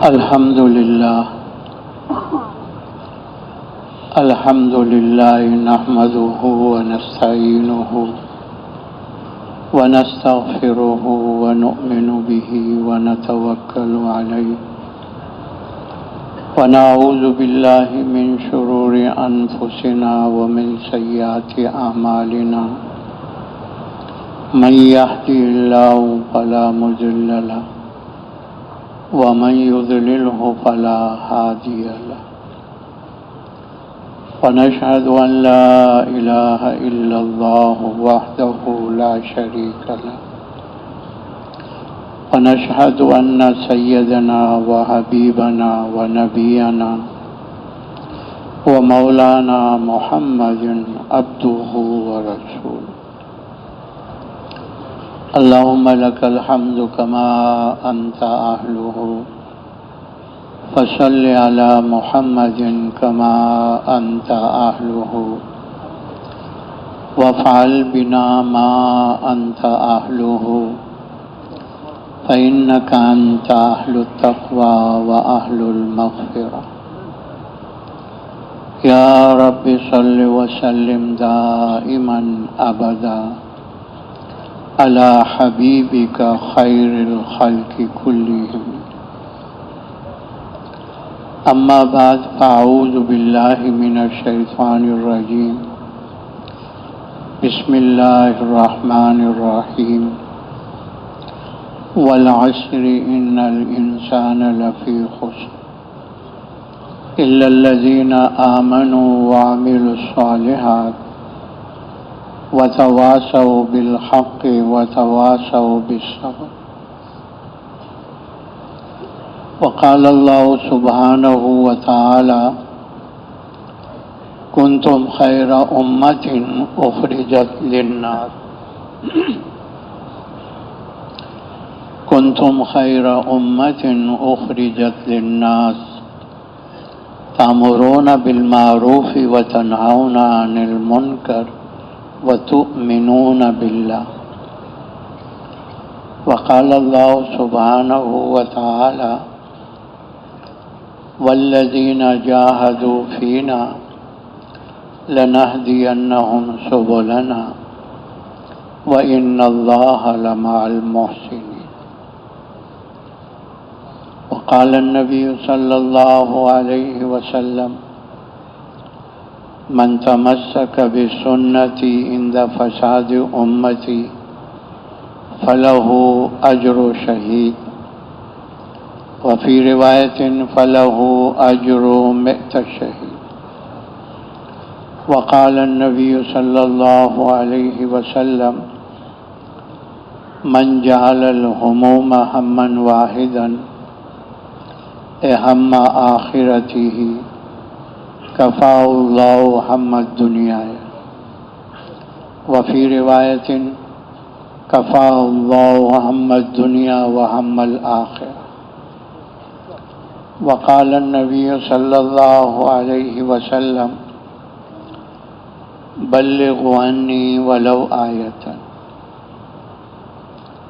الحمد لله نحمده ونستعينه ونستغفره ونؤمن به ونتوكل عليه ونعوذ بالله من شرور أنفسنا ومن سيئات أعمالنا من يهدي الله فلا مضل له ومن يضلله فلا هادي له ونشهد أن لا إله إلا الله وحده لا شريك له ونشهد أن سيدنا وحبيبنا ونبينا ومولانا محمد عبده ورسوله اللهم لك الحمد كما أنت أهله فصل على محمد كما أنت أهله وافعل بنا ما أنت أهله فإنك أنت أهل التقوى وأهل المغفرة يا رب صل وسلم دائما أبدا على حبيبك خير الخلق كلهم أما بعد فأعوذ بالله من الشيطان الرجيم بسم الله الرحمن الرحيم والعصر إن الإنسان لفي خسر إلا الذين آمنوا وعملوا الصالحات وتواصوا بالحق وتواصوا بالصبر وقال الله سبحانه وتعالى كنتم خير أمة أخرجت للناس كنتم خير أمة أخرجت للناس تأمرون بالمعروف وتنهون عن المنكر وتؤمنون بالله وقال الله سبحانه وتعالى والذين جاهدوا فينا لنهدينهم سبلنا وإن الله لمع المحسنين وقال النبي صلى الله عليه وسلم من تمسك بسنتي عند فساد أمتي فله أجر شهيد وفي رواية فله أجر 100 شهيد وقال النبي صلى الله عليه وسلم من جعل الهموم هما واحدا أهم آخرته كفاه الله هم الدنيا وفي رواية كفاه الله هم الدنيا وهم الآخرة وقال النبي صلى الله عليه وسلم بلغوا عني ولو آية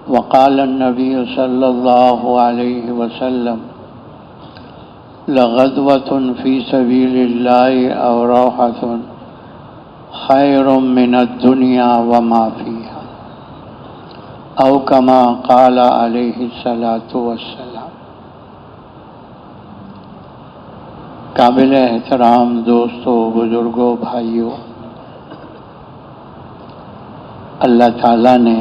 وقال النبي صلى الله عليه وسلم لغدوة في سبيل الله أو روحة خير من الدنيا وما فيها أو كما قال عليه الصلاة والسلام قابل احترام دوستو بزرگوں بھائیوں، اللہ تعالیٰ نے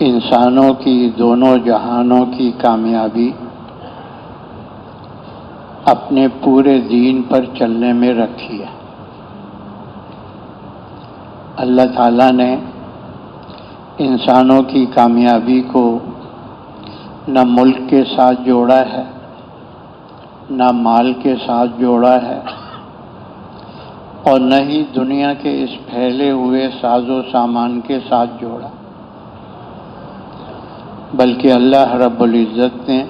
انسانوں کی دونوں جہانوں کی کامیابی اپنے پورے دین پر چلنے میں رکھی ہے۔ اللہ تعالیٰ نے انسانوں کی کامیابی کو نہ ملک کے ساتھ جوڑا ہے، نہ مال کے ساتھ جوڑا ہے، اور نہ ہی دنیا کے اس پھیلے ہوئے ساز و سامان کے ساتھ جوڑا، بلکہ اللہ رب العزت نے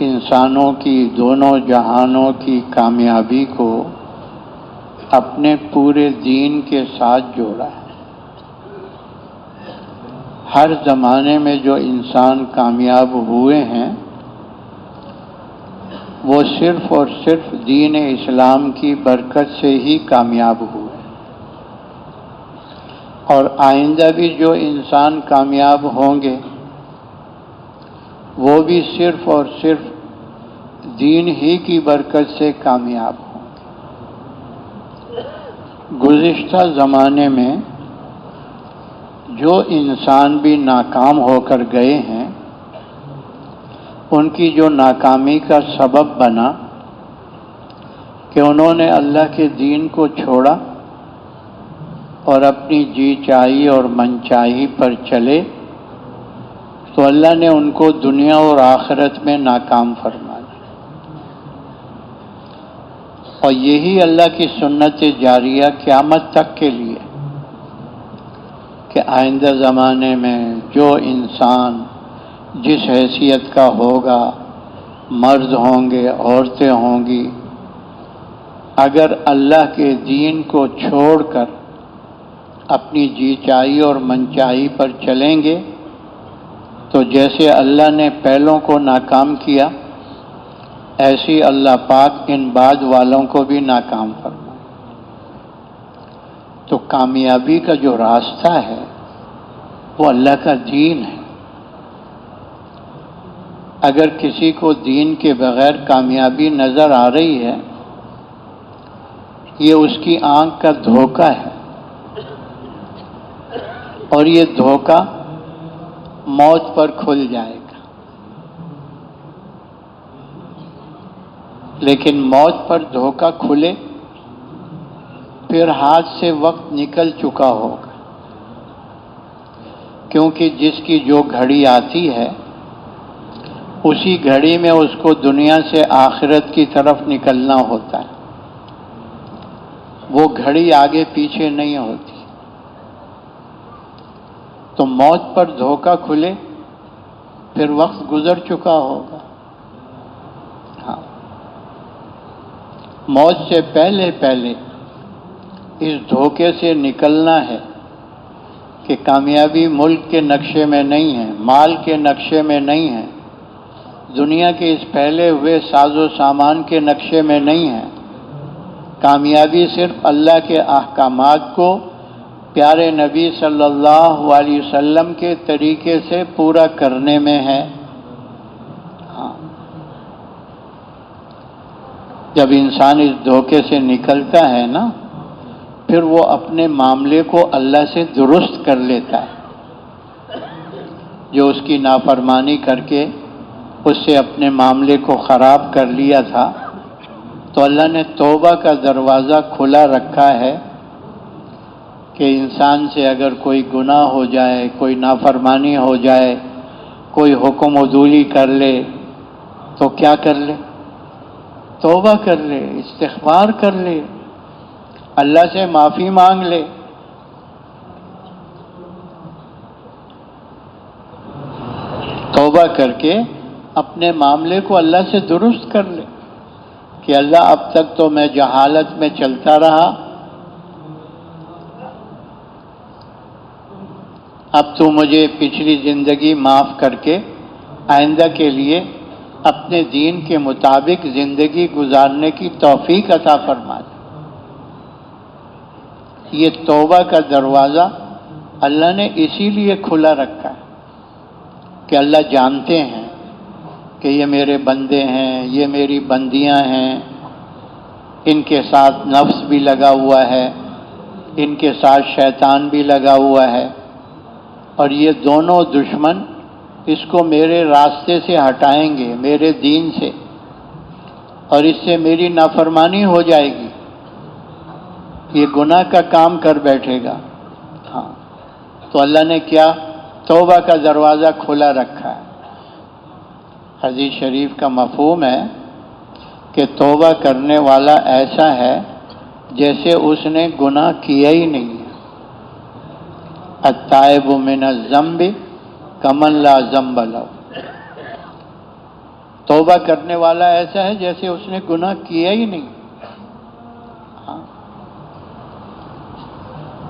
انسانوں کی دونوں جہانوں کی کامیابی کو اپنے پورے دین کے ساتھ جوڑا ہے۔ ہر زمانے میں جو انسان کامیاب ہوئے ہیں وہ صرف اور صرف دین اسلام کی برکت سے ہی کامیاب ہوئے، اور آئندہ بھی جو انسان کامیاب ہوں گے وہ بھی صرف اور صرف دین ہی کی برکت سے کامیاب ہوں گے۔ گزشتہ زمانے میں جو انسان بھی ناکام ہو کر گئے ہیں ان کی جو ناکامی کا سبب بنا کہ انہوں نے اللہ کے دین کو چھوڑا اور اپنی جی چاہی اور من چاہی پر چلے، تو اللہ نے ان کو دنیا اور آخرت میں ناکام فرما دیا۔ اور یہی اللہ کی سنت جاریہ قیامت تک کے لیے کہ آئندہ زمانے میں جو انسان جس حیثیت کا ہوگا، مرد ہوں گے، عورتیں ہوں گی، اگر اللہ کے دین کو چھوڑ کر اپنی جی چاہی اور من چاہی پر چلیں گے تو جیسے اللہ نے پہلوں کو ناکام کیا ایسی اللہ پاک ان بعد والوں کو بھی ناکام فرمائے۔ تو کامیابی کا جو راستہ ہے وہ اللہ کا دین ہے۔ اگر کسی کو دین کے بغیر کامیابی نظر آ رہی ہے یہ اس کی آنکھ کا دھوکہ ہے، اور یہ دھوکہ موت پر کھل جائے گا۔ لیکن موت پر دھوکہ کھلے پھر ہاتھ سے وقت نکل چکا ہوگا، کیونکہ جس کی جو گھڑی آتی ہے اسی گھڑی میں اس کو دنیا سے آخرت کی طرف نکلنا ہوتا ہے، وہ گھڑی آگے پیچھے نہیں ہوتی۔ تو موت پر دھوکہ کھلے پھر وقت گزر چکا ہوگا۔ ہاں، موت سے پہلے پہلے اس دھوکے سے نکلنا ہے کہ کامیابی ملک کے نقشے میں نہیں ہے، مال کے نقشے میں نہیں ہے، دنیا کے اس پھیلے ہوئے ساز و سامان کے نقشے میں نہیں ہے۔ کامیابی صرف اللہ کے احکامات کو پیارے نبی صلی اللہ علیہ وسلم کے طریقے سے پورا کرنے میں ہے۔ ہاں، جب انسان اس دھوکے سے نکلتا ہے نا پھر وہ اپنے معاملے کو اللہ سے درست کر لیتا ہے۔ جو اس کی نافرمانی کر کے اس سے اپنے معاملے کو خراب کر لیا تھا تو اللہ نے توبہ کا دروازہ کھلا رکھا ہے کہ انسان سے اگر کوئی گناہ ہو جائے، کوئی نافرمانی ہو جائے، کوئی حکم عدولی کر لے تو کیا کر لے؟ توبہ کر لے، استغفار کر لے، اللہ سے معافی مانگ لے۔ توبہ کر کے اپنے معاملے کو اللہ سے درست کر لے کہ اللہ اب تک تو میں جہالت میں چلتا رہا، اب تو مجھے پچھلی زندگی معاف کر کے آئندہ کے لیے اپنے دین کے مطابق زندگی گزارنے کی توفیق عطا فرما دے۔ یہ توبہ کا دروازہ اللہ نے اسی لیے کھلا رکھا ہے کہ اللہ جانتے ہیں کہ یہ میرے بندے ہیں، یہ میری بندیاں ہیں، ان کے ساتھ نفس بھی لگا ہوا ہے، ان کے ساتھ شیطان بھی لگا ہوا ہے، اور یہ دونوں دشمن اس کو میرے راستے سے ہٹائیں گے، میرے دین سے، اور اس سے میری نافرمانی ہو جائے گی، یہ گناہ کا کام کر بیٹھے گا۔ ہاں، تو اللہ نے کیا توبہ کا دروازہ کھلا رکھا ہے۔ حدیث شریف کا مفہوم ہے کہ توبہ کرنے والا ایسا ہے جیسے اس نے گناہ کیا ہی نہیں ہے۔ التائب من الذنب کمن لا ذنب لہ، توبہ کرنے والا ایسا ہے جیسے اس نے گناہ کیا ہی نہیں۔ ہاں،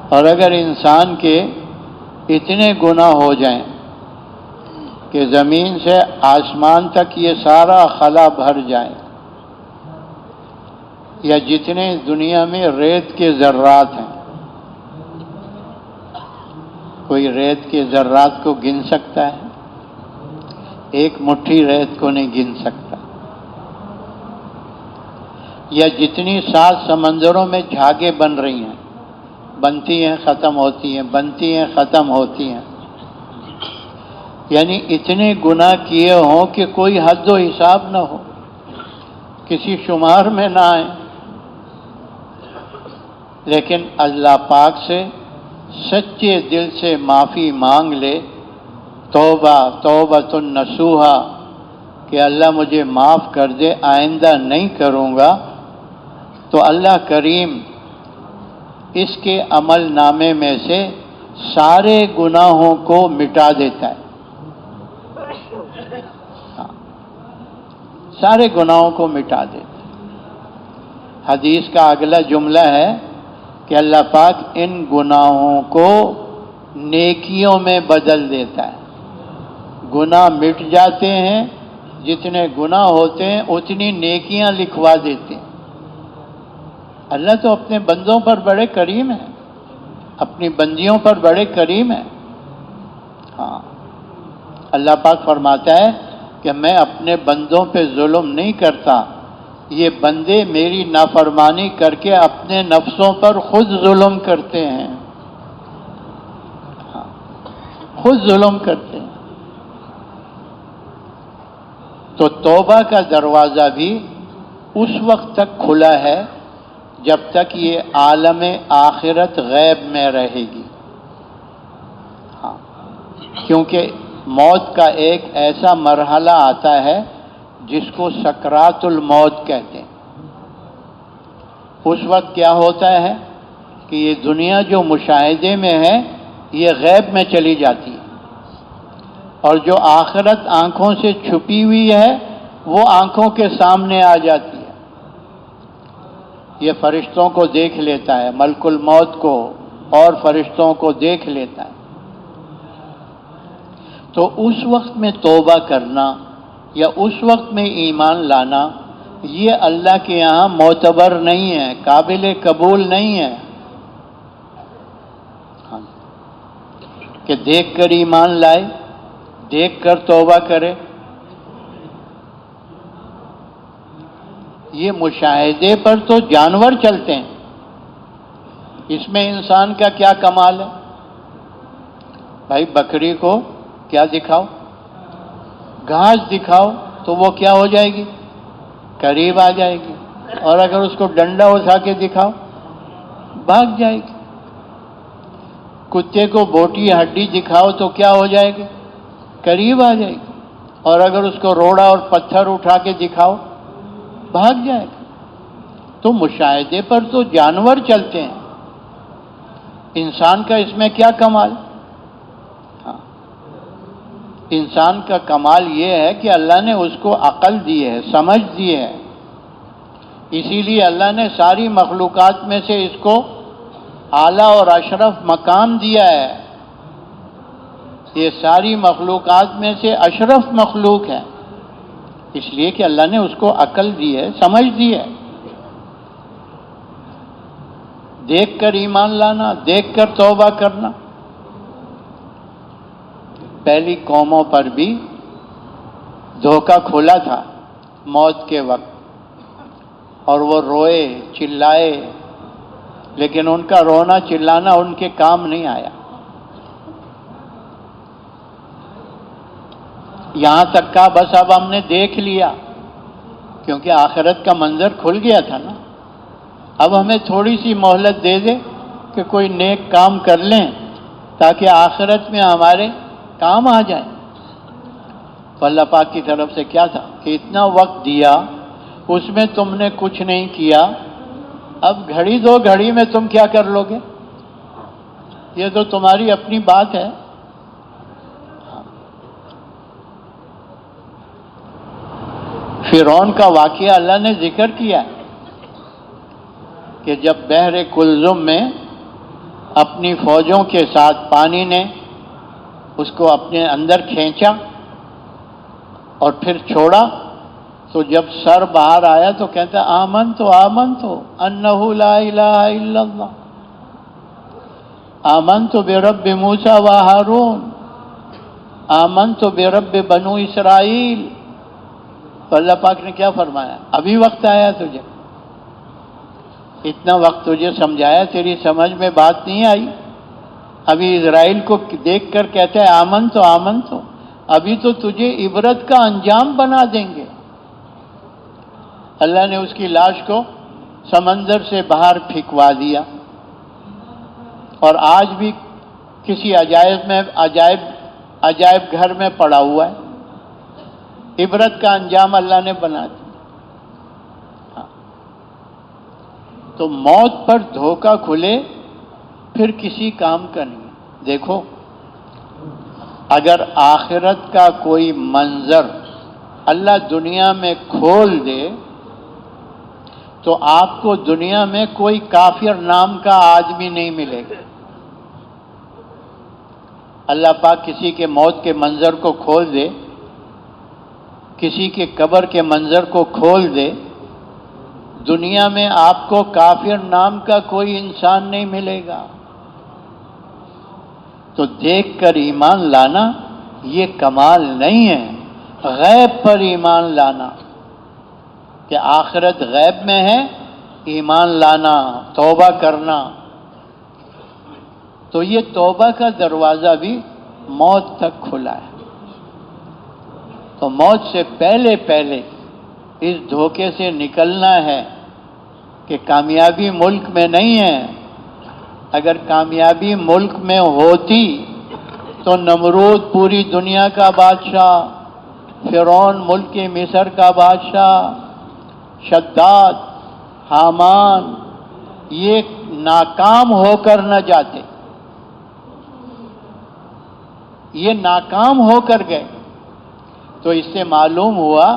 اور اگر انسان کے اتنے گناہ ہو جائیں کہ زمین سے آسمان تک یہ سارا خلا بھر جائے، یا جتنے دنیا میں ریت کے ذرات ہیں، کوئی ریت کے ذرات کو گن سکتا ہے؟ ایک مٹھی ریت کو نہیں گن سکتا۔ یا جتنی 7 سمندروں میں جھاگیں بن رہی ہیں، بنتی ہیں ختم ہوتی ہیں، بنتی ہیں ختم ہوتی ہیں، یعنی اتنے گناہ کیے ہوں کہ کوئی حد و حساب نہ ہو، کسی شمار میں نہ آئے، لیکن اللہ پاک سے سچے دل سے معافی مانگ لے، توبہ توبۃ نصوحا، کہ اللہ مجھے معاف کر دے، آئندہ نہیں کروں گا، تو اللہ کریم اس کے عمل نامے میں سے سارے گناہوں کو مٹا دیتا ہے، سارے گناہوں کو مٹا دیتا ہے۔ حدیث کا اگلا جملہ ہے کہ اللہ پاک ان گناہوں کو نیکیوں میں بدل دیتا ہے، گناہ مٹ جاتے ہیں، جتنے گناہ ہوتے ہیں اتنی نیکیاں لکھوا دیتے ہیں۔ اللہ تو اپنے بندوں پر بڑے کریم ہیں، اپنی بندیوں پر بڑے کریم ہیں۔ ہاں، اللہ پاک فرماتا ہے کہ میں اپنے بندوں پہ ظلم نہیں کرتا، یہ بندے میری نافرمانی کر کے اپنے نفسوں پر خود ظلم کرتے ہیں، خود ظلم کرتے ہیں۔ تو توبہ کا دروازہ بھی اس وقت تک کھلا ہے جب تک یہ عالم آخرت غیب میں رہے گی۔ ہاں، کیونکہ موت کا ایک ایسا مرحلہ آتا ہے جس کو سکرات الموت کہتے ہیں۔ اس وقت کیا ہوتا ہے کہ یہ دنیا جو مشاہدے میں ہے یہ غیب میں چلی جاتی ہے، اور جو آخرت آنکھوں سے چھپی ہوئی ہے وہ آنکھوں کے سامنے آ جاتی ہے۔ یہ فرشتوں کو دیکھ لیتا ہے، ملک الموت کو اور فرشتوں کو دیکھ لیتا ہے۔ تو اس وقت میں توبہ کرنا یا اس وقت میں ایمان لانا یہ اللہ کے یہاں معتبر نہیں ہے، قابل قبول نہیں ہے کہ دیکھ کر ایمان لائے، دیکھ کر توبہ کرے۔ یہ مشاہدے پر تو جانور چلتے ہیں، اس میں انسان کا کیا کمال ہے؟ بھائی بکری کو کیا دکھاؤ؟ گھاس دکھاؤ تو وہ کیا ہو جائے گی؟ قریب آ جائے گی، اور اگر اس کو ڈنڈا اٹھا کے دکھاؤ بھاگ جائے گی۔ کتے کو بوٹی ہڈی دکھاؤ تو کیا ہو جائے گی؟ قریب آ جائے گی، اور اگر اس کو روڑا اور پتھر اٹھا کے دکھاؤ بھاگ جائے گا۔ تو مشاہدے پر تو جانور چلتے ہیں، انسان کا اس میں کیا کمال؟ انسان کا کمال یہ ہے کہ اللہ نے اس کو عقل دی ہے، سمجھ دی ہے، اسی لیے اللہ نے ساری مخلوقات میں سے اس کو اعلیٰ اور اشرف مقام دیا ہے۔ یہ ساری مخلوقات میں سے اشرف مخلوق ہے، اس لیے کہ اللہ نے اس کو عقل دی ہے، سمجھ دی ہے۔ دیکھ کر ایمان لانا، دیکھ کر توبہ کرنا۔ پہلی قوموں پر بھی دھوکہ کھلا تھا موت کے وقت، اور وہ روئے چلائے، لیکن ان کا رونا چلانا ان کے کام نہیں آیا۔ یہاں تک کا بس اب ہم نے دیکھ لیا، کیونکہ آخرت کا منظر کھل گیا تھا نا، اب ہمیں تھوڑی سی مہلت دے دے کہ کوئی نیک کام کر لیں تاکہ آخرت میں ہمارے کام آ جائے۔ تو اللہ پاک کی طرف سے کیا تھا کہ اتنا وقت دیا، اس میں تم نے کچھ نہیں کیا، اب گھڑی دو گھڑی میں تم کیا کر لو گے؟ یہ تو تمہاری اپنی بات ہے۔ فرعون کا واقعہ اللہ نے ذکر کیا کہ جب بحر کلزم میں اپنی فوجوں کے ساتھ پانی نے اس کو اپنے اندر کھینچا اور پھر چھوڑا، تو جب سر باہر آیا تو کہتا آمنت انہ لا الہ الا اللہ، آمنت برب موسیٰ و ہارون، آمنت برب بنو اسرائیل۔ تو اللہ پاک نے کیا فرمایا؟ ابھی وقت آیا تجھے، اتنا وقت تجھے سمجھایا، تیری سمجھ میں بات نہیں آئی؟ ابھی اسرائیل کو دیکھ کر کہتا ہے آمن تو ابھی تو تجھے عبرت کا انجام بنا دیں گے۔ اللہ نے اس کی لاش کو سمندر سے باہر پھینکوا دیا، اور آج بھی کسی عجائب گھر میں پڑا ہوا ہے۔ عبرت کا انجام اللہ نے بنا دیا۔ تو موت پر دھوکہ کھلے پھر کسی کام کا نہیں۔ دیکھو، اگر آخرت کا کوئی منظر اللہ دنیا میں کھول دے تو آپ کو دنیا میں کوئی کافر نام کا آدمی نہیں ملے گا۔ اللہ پاک کسی کے موت کے منظر کو کھول دے، کسی کے قبر کے منظر کو کھول دے، دنیا میں آپ کو کافر نام کا کوئی انسان نہیں ملے گا۔ تو دیکھ کر ایمان لانا یہ کمال نہیں ہے، غیب پر ایمان لانا، کہ آخرت غیب میں ہے، ایمان لانا، توبہ کرنا۔ تو یہ توبہ کا دروازہ بھی موت تک کھلا ہے۔ تو موت سے پہلے اس دھوکے سے نکلنا ہے کہ کامیابی ملک میں نہیں ہے۔ اگر کامیابی ملک میں ہوتی تو نمرود پوری دنیا کا بادشاہ، فرعون ملک مصر کا بادشاہ، شداد، حامان، یہ ناکام ہو کر نہ جاتے، یہ ناکام ہو کر گئے۔ تو اس سے معلوم ہوا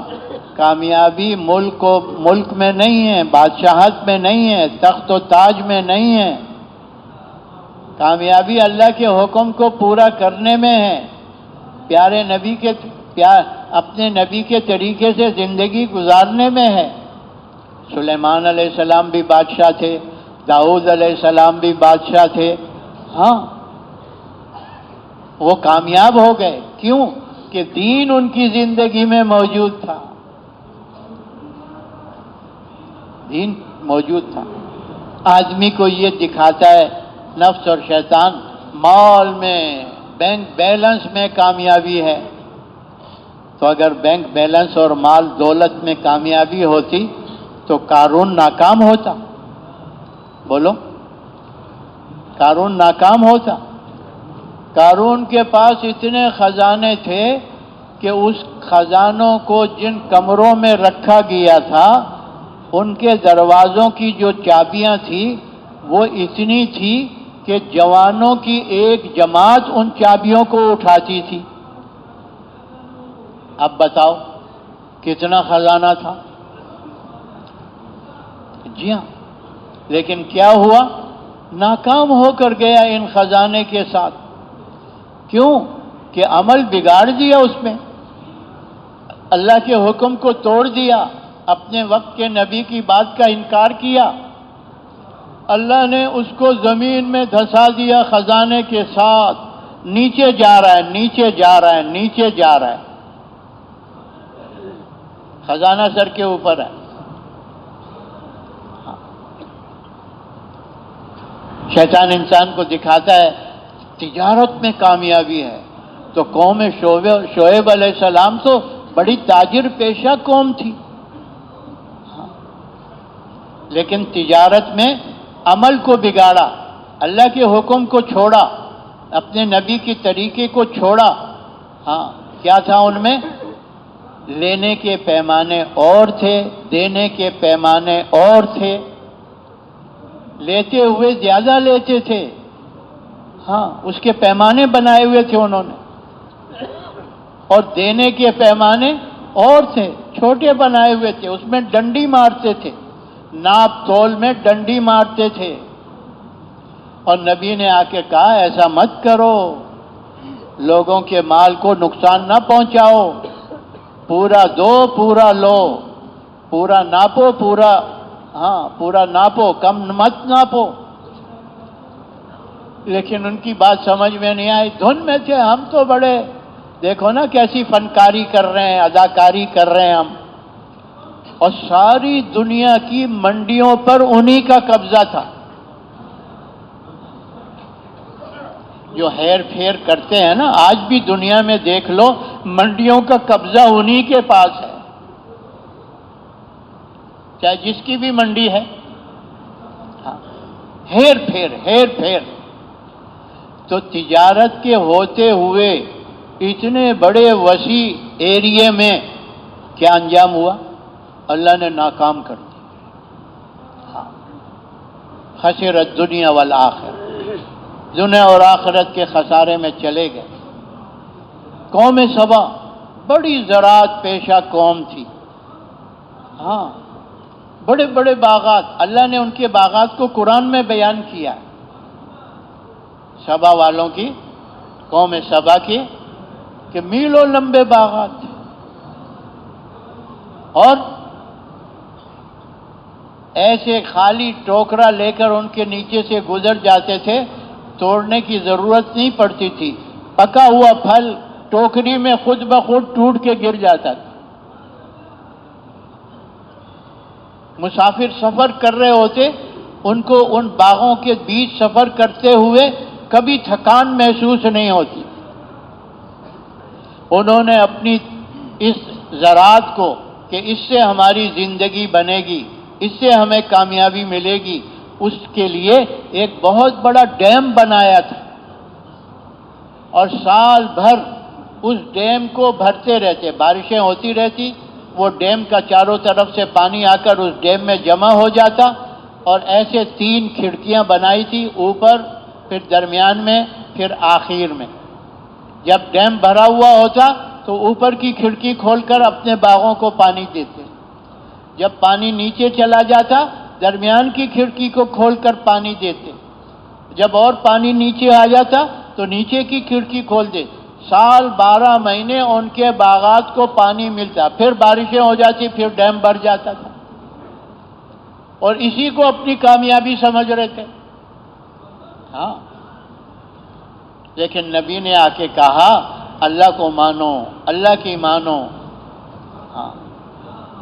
کامیابی ملک میں نہیں ہے، بادشاہت میں نہیں ہے، تخت و تاج میں نہیں ہے، کامیابی اللہ کے حکم کو پورا کرنے میں ہے، اپنے نبی کے طریقے سے زندگی گزارنے میں ہے۔ سلیمان علیہ السلام بھی بادشاہ تھے، داؤد علیہ السلام بھی بادشاہ تھے، ہاں وہ کامیاب ہو گئے۔ کیوں؟ کہ دین ان کی زندگی میں موجود تھا، دین موجود تھا۔ آدمی کو یہ دکھاتا ہے نفس اور شیطان، مال میں، بینک بیلنس میں کامیابی ہے۔ تو اگر بینک بیلنس اور مال دولت میں کامیابی ہوتی تو قارون ناکام ہوتا؟ بولو، قارون ناکام ہوتا؟ قارون کے پاس اتنے خزانے تھے کہ اس خزانوں کو جن کمروں میں رکھا گیا تھا ان کے دروازوں کی جو چابیاں تھیں وہ اتنی تھی کہ جوانوں کی ایک جماعت ان چابیوں کو اٹھاتی تھی۔ اب بتاؤ کتنا خزانہ تھا؟ جی ہاں، لیکن کیا ہوا؟ ناکام ہو کر گیا ان خزانے کے ساتھ۔ کیوں؟ کہ عمل بگاڑ دیا اس میں، اللہ کے حکم کو توڑ دیا، اپنے وقت کے نبی کی بات کا انکار کیا، اللہ نے اس کو زمین میں دھسا دیا خزانے کے ساتھ، نیچے جا رہا ہے، نیچے جا رہا ہے، نیچے جا رہا ہے، خزانہ سر کے اوپر ہے۔ شیطان انسان کو دکھاتا ہے تجارت میں کامیابی ہے، تو قوم شعیب علیہ السلام تو بڑی تاجر پیشہ قوم تھی، لیکن تجارت میں عمل کو بگاڑا، اللہ کے حکم کو چھوڑا، اپنے نبی کی طریقے کو چھوڑا۔ ہاں، کیا تھا ان میں؟ لینے کے پیمانے اور تھے، دینے کے پیمانے اور تھے، لیتے ہوئے زیادہ لیتے تھے، ہاں اس کے پیمانے بنائے ہوئے تھے انہوں نے، اور دینے کے پیمانے اور تھے، چھوٹے بنائے ہوئے تھے، اس میں ڈنڈی مارتے تھے، ناپ تول میں ڈنڈی مارتے تھے۔ اور نبی نے آ کے کہا ایسا مت کرو، لوگوں کے مال کو نقصان نہ پہنچاؤ، پورا دو پورا لو، پورا ناپو، پورا ناپو، کم مت ناپو۔ لیکن ان کی بات سمجھ میں نہیں آئی، دھن میں تھے ہم تو بڑے، دیکھو نا کیسی فنکاری کر رہے ہیں، اداکاری کر رہے ہیں ہم، اور ساری دنیا کی منڈیوں پر انہی کا قبضہ تھا۔ جو ہیر پھیر کرتے ہیں نا، آج بھی دنیا میں دیکھ لو، منڈیوں کا قبضہ انہی کے پاس ہے، چاہے جس کی بھی منڈی ہے۔ ہیر پھیر تو تجارت کے ہوتے ہوئے اتنے بڑے وسیع ایریے میں کیا انجام ہوا؟ اللہ نے ناکام کر دیا۔ خسرت دنیا والآخرہ، دنیا اور آخرت کے خسارے میں چلے گئے۔ قوم سبا بڑی زراعت پیشہ قوم تھی، بڑے بڑے باغات، اللہ نے ان کے باغات کو قرآن میں بیان کیا، سبا والوں کی، قوم سبا کی، کہ میلوں لمبے باغات تھے، اور ایسے خالی ٹوکرا لے کر ان کے نیچے سے گزر جاتے تھے، توڑنے کی ضرورت نہیں پڑتی تھی، پکا ہوا پھل ٹوکری میں خود بخود ٹوٹ کے گر جاتا تھا۔ مسافر سفر کر رہے ہوتے، ان کو ان باغوں کے بیچ سفر کرتے ہوئے کبھی تھکان محسوس نہیں ہوتی۔ انہوں نے اپنی اس زراعت کو کہ اس سے ہماری زندگی بنے گی، اس سے ہمیں کامیابی ملے گی، اس کے لیے ایک بہت بڑا ڈیم بنایا تھا، اور سال بھر اس ڈیم کو بھرتے رہتے، بارشیں ہوتی رہتی، وہ ڈیم کا چاروں طرف سے پانی آ کر اس ڈیم میں جمع ہو جاتا، اور ایسے 3 کھڑکیاں بنائی تھی، اوپر، پھر درمیان میں، پھر آخر میں۔ جب ڈیم بھرا ہوا ہوتا تو اوپر کی کھڑکی کھول کر اپنے باغوں کو پانی دیتے، جب پانی نیچے چلا جاتا درمیان کی کھڑکی کو کھول کر پانی دیتے، جب اور پانی نیچے آ جاتا تو نیچے کی کھڑکی کھول دے۔ سال 12 مہینے ان کے باغات کو پانی ملتا، پھر بارشیں ہو جاتی، پھر ڈیم بھر جاتا تھا، اور اسی کو اپنی کامیابی سمجھ رہے تھے۔ لیکن نبی نے آ کے کہا، اللہ کو مانو، اللہ کی مانو،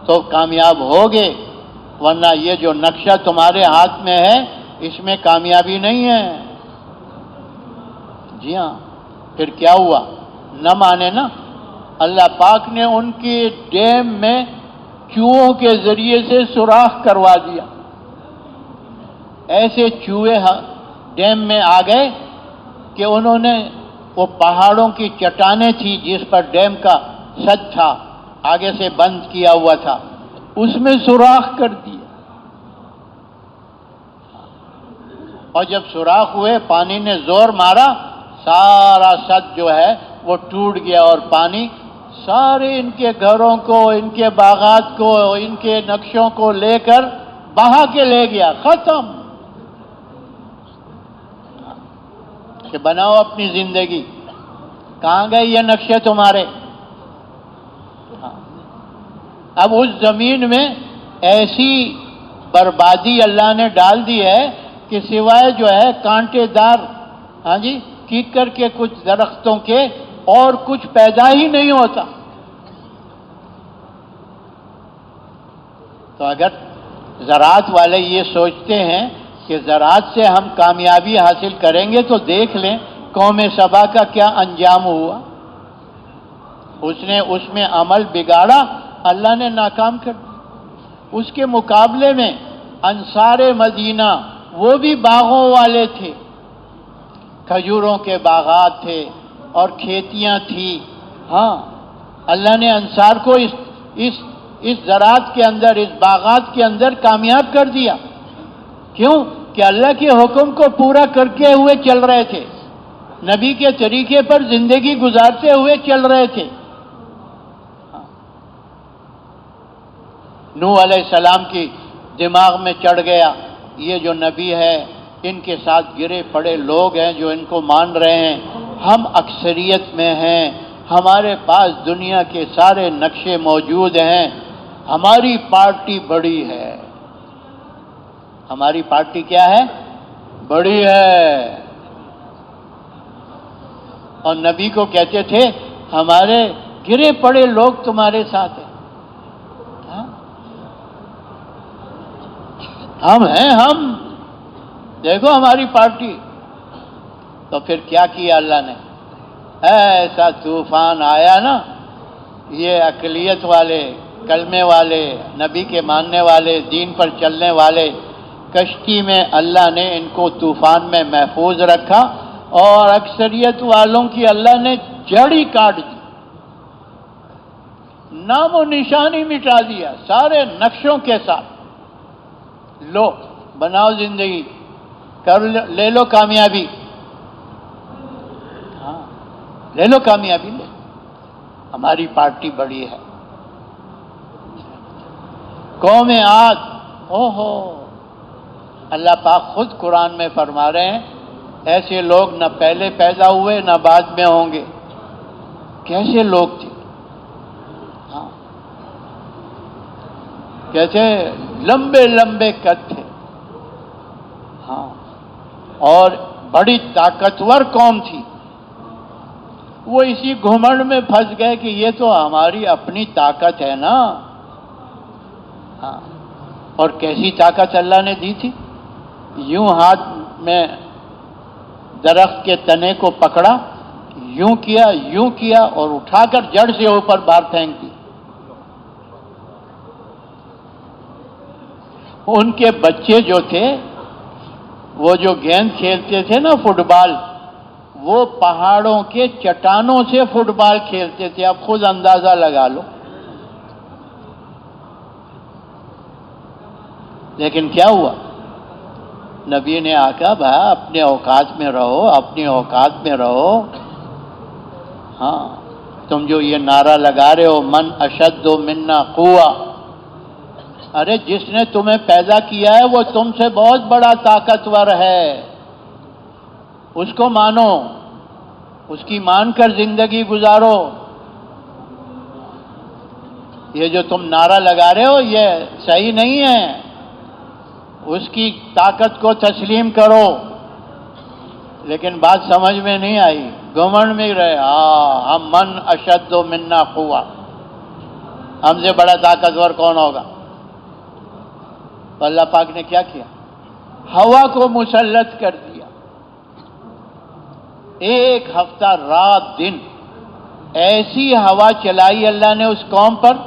تو کامیاب ہوگے، ورنہ یہ جو نقشہ تمہارے ہاتھ میں ہے اس میں کامیابی نہیں ہے۔ جی ہاں، پھر کیا ہوا؟ نہ مانے نا، اللہ پاک نے ان کی ڈیم میں چوہوں کے ذریعے سے سوراخ کروا دیا، ایسے چوہے ڈیم میں آ گئے کہ انہوں نے، وہ پہاڑوں کی چٹانیں تھی جس پر ڈیم کا سد تھا، آگے سے بند کیا ہوا تھا، اس میں سوراخ کر دیا، اور جب سوراخ ہوئے، پانی نے زور مارا، سارا سد جو ہے وہ ٹوٹ گیا، اور پانی سارے ان کے گھروں کو، ان کے باغات کو، ان کے نقشوں کو لے کر بہا کے لے گیا، ختم۔ کہ بناؤ اپنی زندگی، کہاں گئے یہ نقشے تمہارے؟ اب اس زمین میں ایسی بربادی اللہ نے ڈال دی ہے کہ سوائے جو ہے کانٹے دار کیکر کے کچھ درختوں کے اور کچھ پیدا ہی نہیں ہوتا۔ تو اگر زراعت والے یہ سوچتے ہیں کہ زراعت سے ہم کامیابی حاصل کریں گے، تو دیکھ لیں قوم سبا کا کیا انجام ہوا۔ اس نے اس میں عمل بگاڑا، اللہ نے ناکام کر دیا۔ اس کے مقابلے میں انصار مدینہ، وہ بھی باغوں والے تھے، کھجوروں کے باغات تھے اور کھیتیاں تھی۔ اللہ نے انصار کو اس زراعت کے اندر، اس باغات کے اندر کامیاب کر دیا۔ کیوں؟ کہ اللہ کے حکم کو پورا کرتے ہوئے چل رہے تھے، نبی کے طریقے پر زندگی گزارتے ہوئے چل رہے تھے۔ نوح علیہ السلام کی دماغ میں چڑھ گیا، یہ جو نبی ہے، ان کے ساتھ گرے پڑے لوگ ہیں جو ان کو مان رہے ہیں، ہم اکثریت میں ہیں، ہمارے پاس دنیا کے سارے نقشے موجود ہیں، ہماری پارٹی بڑی ہے۔ ہماری پارٹی کیا ہے؟ بڑی ہے۔ اور نبی کو کہتے تھے ہمارے گرے پڑے لوگ تمہارے ساتھ ہیں۔ ہم ہیں، ہم دیکھو ہماری پارٹی۔ تو پھر کیا کیا اللہ نے؟ ایسا طوفان آیا نا، یہ اقلیت والے، کلمے والے، نبی کے ماننے والے، دین پر چلنے والے، کشتی میں اللہ نے ان کو طوفان میں محفوظ رکھا، اور اکثریت والوں کی اللہ نے جڑ ہی کاٹ دی، نام و نشانی مٹا دیا، سارے نقشوں کے ساتھ۔ لو بناؤ زندگی، کر لے لو کامیابی، ہاں لے لو کامیابی، لے، ہماری پارٹی بڑی ہے۔ قوم عاد، اوہو، اللہ پاک خود قرآن میں فرما رہے ہیں ایسے لوگ نہ پہلے پیدا ہوئے نہ بعد میں ہوں گے۔ کیسے لوگ تھے؟ ہاں کیسے لمبے لمبے قد تھے، ہاں، اور بڑی طاقتور قوم تھی۔ وہ اسی گھمنڈ میں پھنس گئے کہ یہ تو ہماری اپنی طاقت ہے نا، ہاں، اور کیسی طاقت اللہ نے دی تھی؟ یوں ہاتھ میں درخت کے تنے کو پکڑا، یوں کیا اور اٹھا کر جڑ سے اوپر باہر پھینک دی۔ ان کے بچے جو تھے، وہ جو گیند کھیلتے تھے نا، فٹ بال، وہ پہاڑوں کے چٹانوں سے فٹ بال کھیلتے تھے۔ اب خود اندازہ لگا لو۔ لیکن کیا ہوا؟ نبی نے آقا بھائی اپنے اوقات میں رہو، اپنی اوقات میں رہو۔ ہاں، تم جو یہ نعرہ لگا رہے ہو من اشد منا قوہ، ارے جس نے تمہیں پیدا کیا ہے وہ تم سے بہت بڑا طاقتور ہے، اس کو مانو، اس کی مان کر زندگی گزارو۔ یہ جو تم نعرہ لگا رہے ہو یہ صحیح نہیں ہے، اس کی طاقت کو تسلیم کرو۔ لیکن بات سمجھ میں نہیں آئی، گھمنڈ میں رہے، ہم من اشد منا قوہ، ہم سے بڑا طاقتور کون ہوگا؟ تو اللہ پاک نے کیا کیا؟ ہوا کو مسلط کر دیا۔ ایک ہفتہ رات دن ایسی ہوا چلائی اللہ نے اس قوم پر،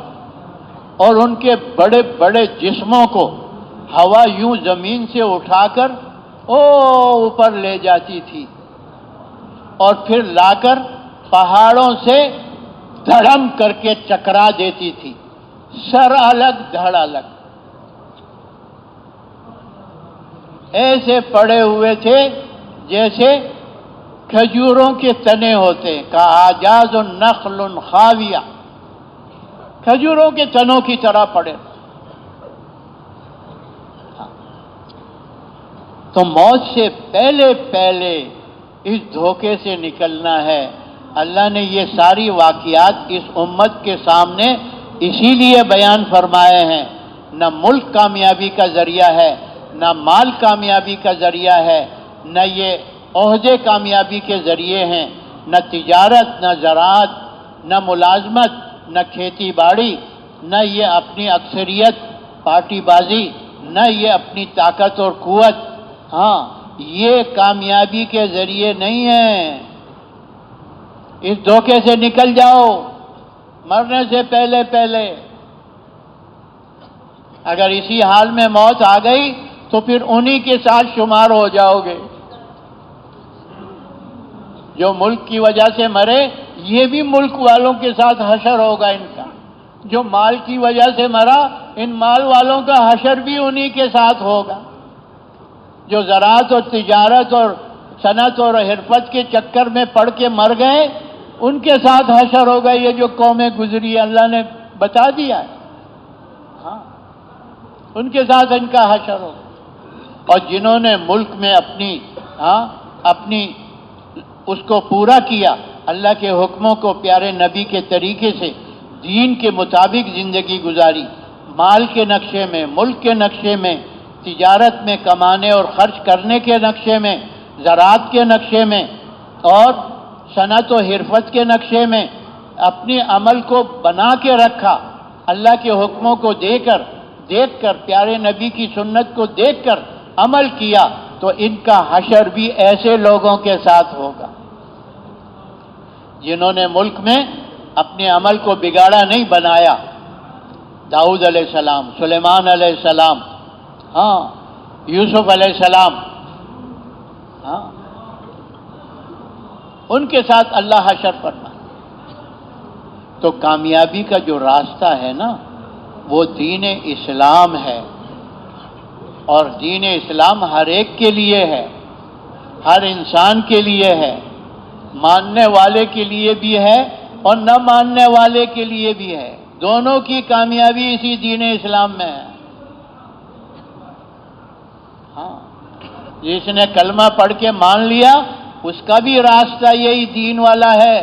اور ان کے بڑے بڑے جسموں کو ہوا یوں زمین سے اٹھا کر اوپر لے جاتی تھی، اور پھر لا کر پہاڑوں سے دھڑم کر کے چکرا دیتی تھی، سر الگ دھڑ الگ، ایسے پڑے ہوئے تھے جیسے کھجوروں کے تنے ہوتے ہیں، کاجاز نخل خاویہ، کھجوروں کے تنوں کی طرح پڑے۔ تو موت سے پہلے پہلے اس دھوکے سے نکلنا ہے۔ اللہ نے یہ ساری واقعات اس امت کے سامنے اسی لیے بیان فرمائے ہیں۔ نہ ملک کامیابی کا ذریعہ ہے، نہ مال کامیابی کا ذریعہ ہے، نہ یہ عہدے کامیابی کے ذریعے ہیں، نہ تجارت، نہ زراعت، نہ ملازمت، نہ کھیتی باڑی، نہ یہ اپنی اکثریت پارٹی بازی، نہ یہ اپنی طاقت اور قوت، ہاں یہ کامیابی کے ذریعے نہیں ہیں۔ اس دھوکے سے نکل جاؤ مرنے سے پہلے پہلے۔ اگر اسی حال میں موت آ گئی تو پھر انہی کے ساتھ شمار ہو جاؤ گے۔ جو ملک کی وجہ سے مرے یہ بھی ملک والوں کے ساتھ حشر ہوگا ان کا، جو مال کی وجہ سے مرا ان مال والوں کا حشر بھی انہی کے ساتھ ہوگا، جو زراعت اور تجارت اور صنعت اور حرفت کے چکر میں پڑ کے مر گئے ان کے ساتھ حشر ہوگا۔ یہ جو قومیں گزری اللہ نے بتا دیا ہے، ہاں ان کے ساتھ ان کا حشر ہوگا۔ اور جنہوں نے ملک میں اپنی اس کو پورا کیا، اللہ کے حکموں کو پیارے نبی کے طریقے سے دین کے مطابق زندگی گزاری، مال کے نقشے میں، ملک کے نقشے میں، تجارت میں، کمانے اور خرچ کرنے کے نقشے میں، زراعت کے نقشے میں اور صنعت و حرفت کے نقشے میں اپنے عمل کو بنا کے رکھا، اللہ کے حکموں کو دیکھ کر پیارے نبی کی سنت کو دیکھ کر عمل کیا، تو ان کا حشر بھی ایسے لوگوں کے ساتھ ہوگا جنہوں نے ملک میں اپنے عمل کو بگاڑا نہیں، بنایا۔ داؤد علیہ السلام، سلیمان علیہ السلام، ہاں، یوسف علیہ السلام، ہاں، ان کے ساتھ اللہ حشر فرما۔ تو کامیابی کا جو راستہ ہے نا، وہ دین اسلام ہے، اور دین اسلام ہر ایک کے لیے ہے، ہر انسان کے لیے ہے، ماننے والے کے لیے بھی ہے اور نہ ماننے والے کے لیے بھی ہے، دونوں کی کامیابی اسی دین اسلام میں ہے۔ ہاں، جس نے کلمہ پڑھ کے مان لیا اس کا بھی راستہ یہی دین والا ہے،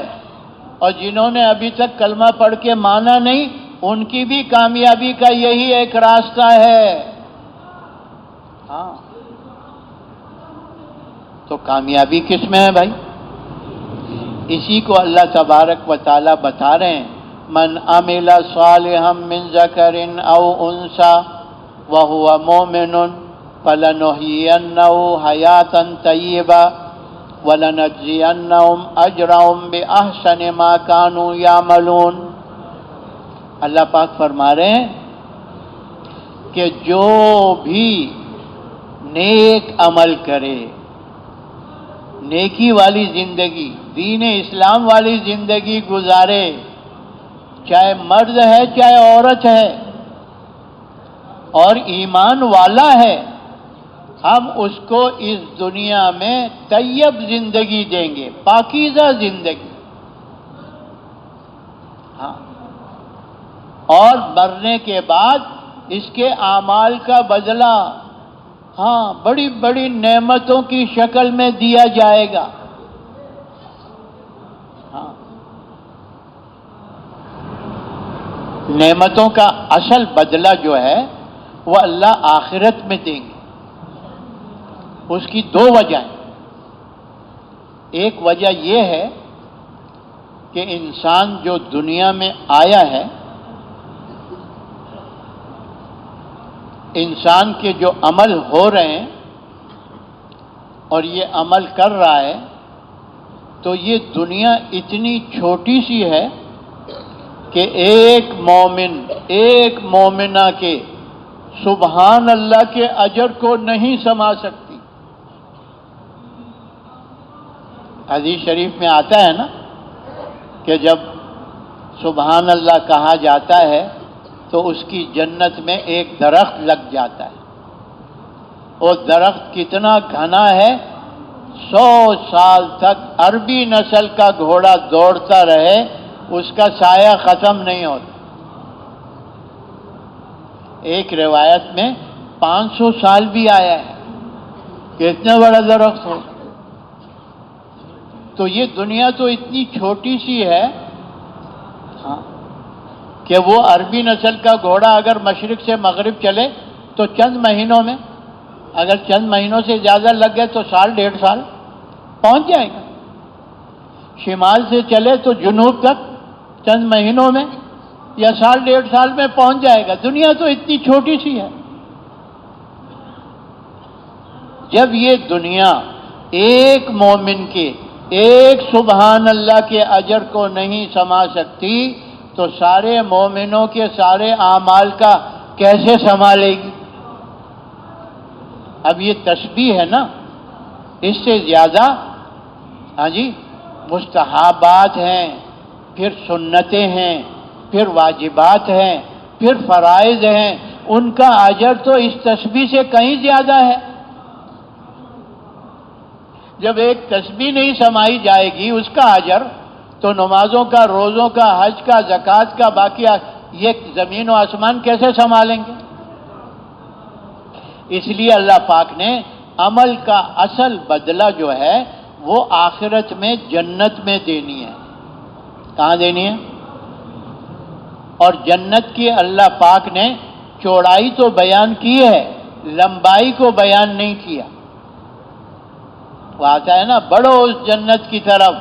اور جنہوں نے ابھی تک کلمہ پڑھ کے مانا نہیں، ان کی بھی کامیابی کا یہی ایک راستہ ہے۔ ہاں، تو کامیابی کس میں ہے بھائی؟ اسی کو اللہ تبارک و تعالیٰ بتا رہے ہیں، من عمل صالحا من ذکر او انثى وهو مؤمن فلنحيينه حیاتا طیبہ وَلَنَجْزِيَنَّهُمْ أَجْرَهُمْ بِأَحْسَنِ مَا كَانُوا يَعْمَلُونَ۔ اللہ پاک فرما رہے ہیں کہ جو بھی نیک عمل کرے، نیکی والی زندگی، دین اسلام والی زندگی گزارے، چاہے مرد ہے چاہے عورت ہے اور ایمان والا ہے، ہم اس کو اس دنیا میں طیب زندگی دیں گے، پاکیزہ زندگی، ہاں، اور مرنے کے بعد اس کے اعمال کا بدلہ، ہاں، بڑی بڑی نعمتوں کی شکل میں دیا جائے گا۔ ہاں، نعمتوں کا اصل بدلہ جو ہے وہ اللہ آخرت میں دیں گے۔ اس کی دو وجہ ہیں، ایک وجہ یہ ہے کہ انسان جو دنیا میں آیا ہے، انسان کے جو عمل ہو رہے ہیں اور یہ عمل کر رہا ہے، تو یہ دنیا اتنی چھوٹی سی ہے کہ ایک مومن، ایک مومنہ کے سبحان اللہ کے اجر کو نہیں سما سکتی۔ حدیث شریف میں آتا ہے نا کہ جب سبحان اللہ کہا جاتا ہے تو اس کی جنت میں ایک درخت لگ جاتا ہے، وہ درخت کتنا گھنا ہے، 100 سال تک عربی نسل کا گھوڑا دوڑتا رہے اس کا سایہ ختم نہیں ہوتا۔ ایک روایت میں 500 سال بھی آیا ہے کہ اتنا بڑا درخت ہو۔ تو یہ دنیا تو اتنی چھوٹی سی ہے، ہاں، کہ وہ عربی نسل کا گھوڑا اگر مشرق سے مغرب چلے تو چند مہینوں میں، اگر چند مہینوں سے زیادہ لگ گئے تو سال 1.5 سال پہنچ جائے گا۔ شمال سے چلے تو جنوب تک چند مہینوں میں یا سال 1.5 سال میں پہنچ جائے گا۔ دنیا تو اتنی چھوٹی سی ہے۔ جب یہ دنیا ایک مومن کے ایک سبحان اللہ کے اجر کو نہیں سما سکتی تو سارے مومنوں کے سارے اعمال کا کیسے سنبھالے گی؟ اب یہ تسبیح ہے نا، اس سے زیادہ، ہاں جی، مستحبات ہیں، پھر سنتیں ہیں، پھر واجبات ہیں، پھر فرائض ہیں، ان کا اجر تو اس تسبیح سے کہیں زیادہ ہے۔ جب ایک تسبیح نہیں سمائی جائے گی اس کا اجر، تو نمازوں کا، روزوں کا، حج کا، زکوٰۃ کا، باقی یہ زمین و آسمان کیسے سنبھالیں گے؟ اس لیے اللہ پاک نے عمل کا اصل بدلہ جو ہے وہ آخرت میں جنت میں دینی ہے۔ کہاں دینی ہے؟ اور جنت کی اللہ پاک نے چوڑائی تو بیان کی ہے، لمبائی کو بیان نہیں کیا۔ وہ آتا ہے نا، بڑھو اس جنت کی طرف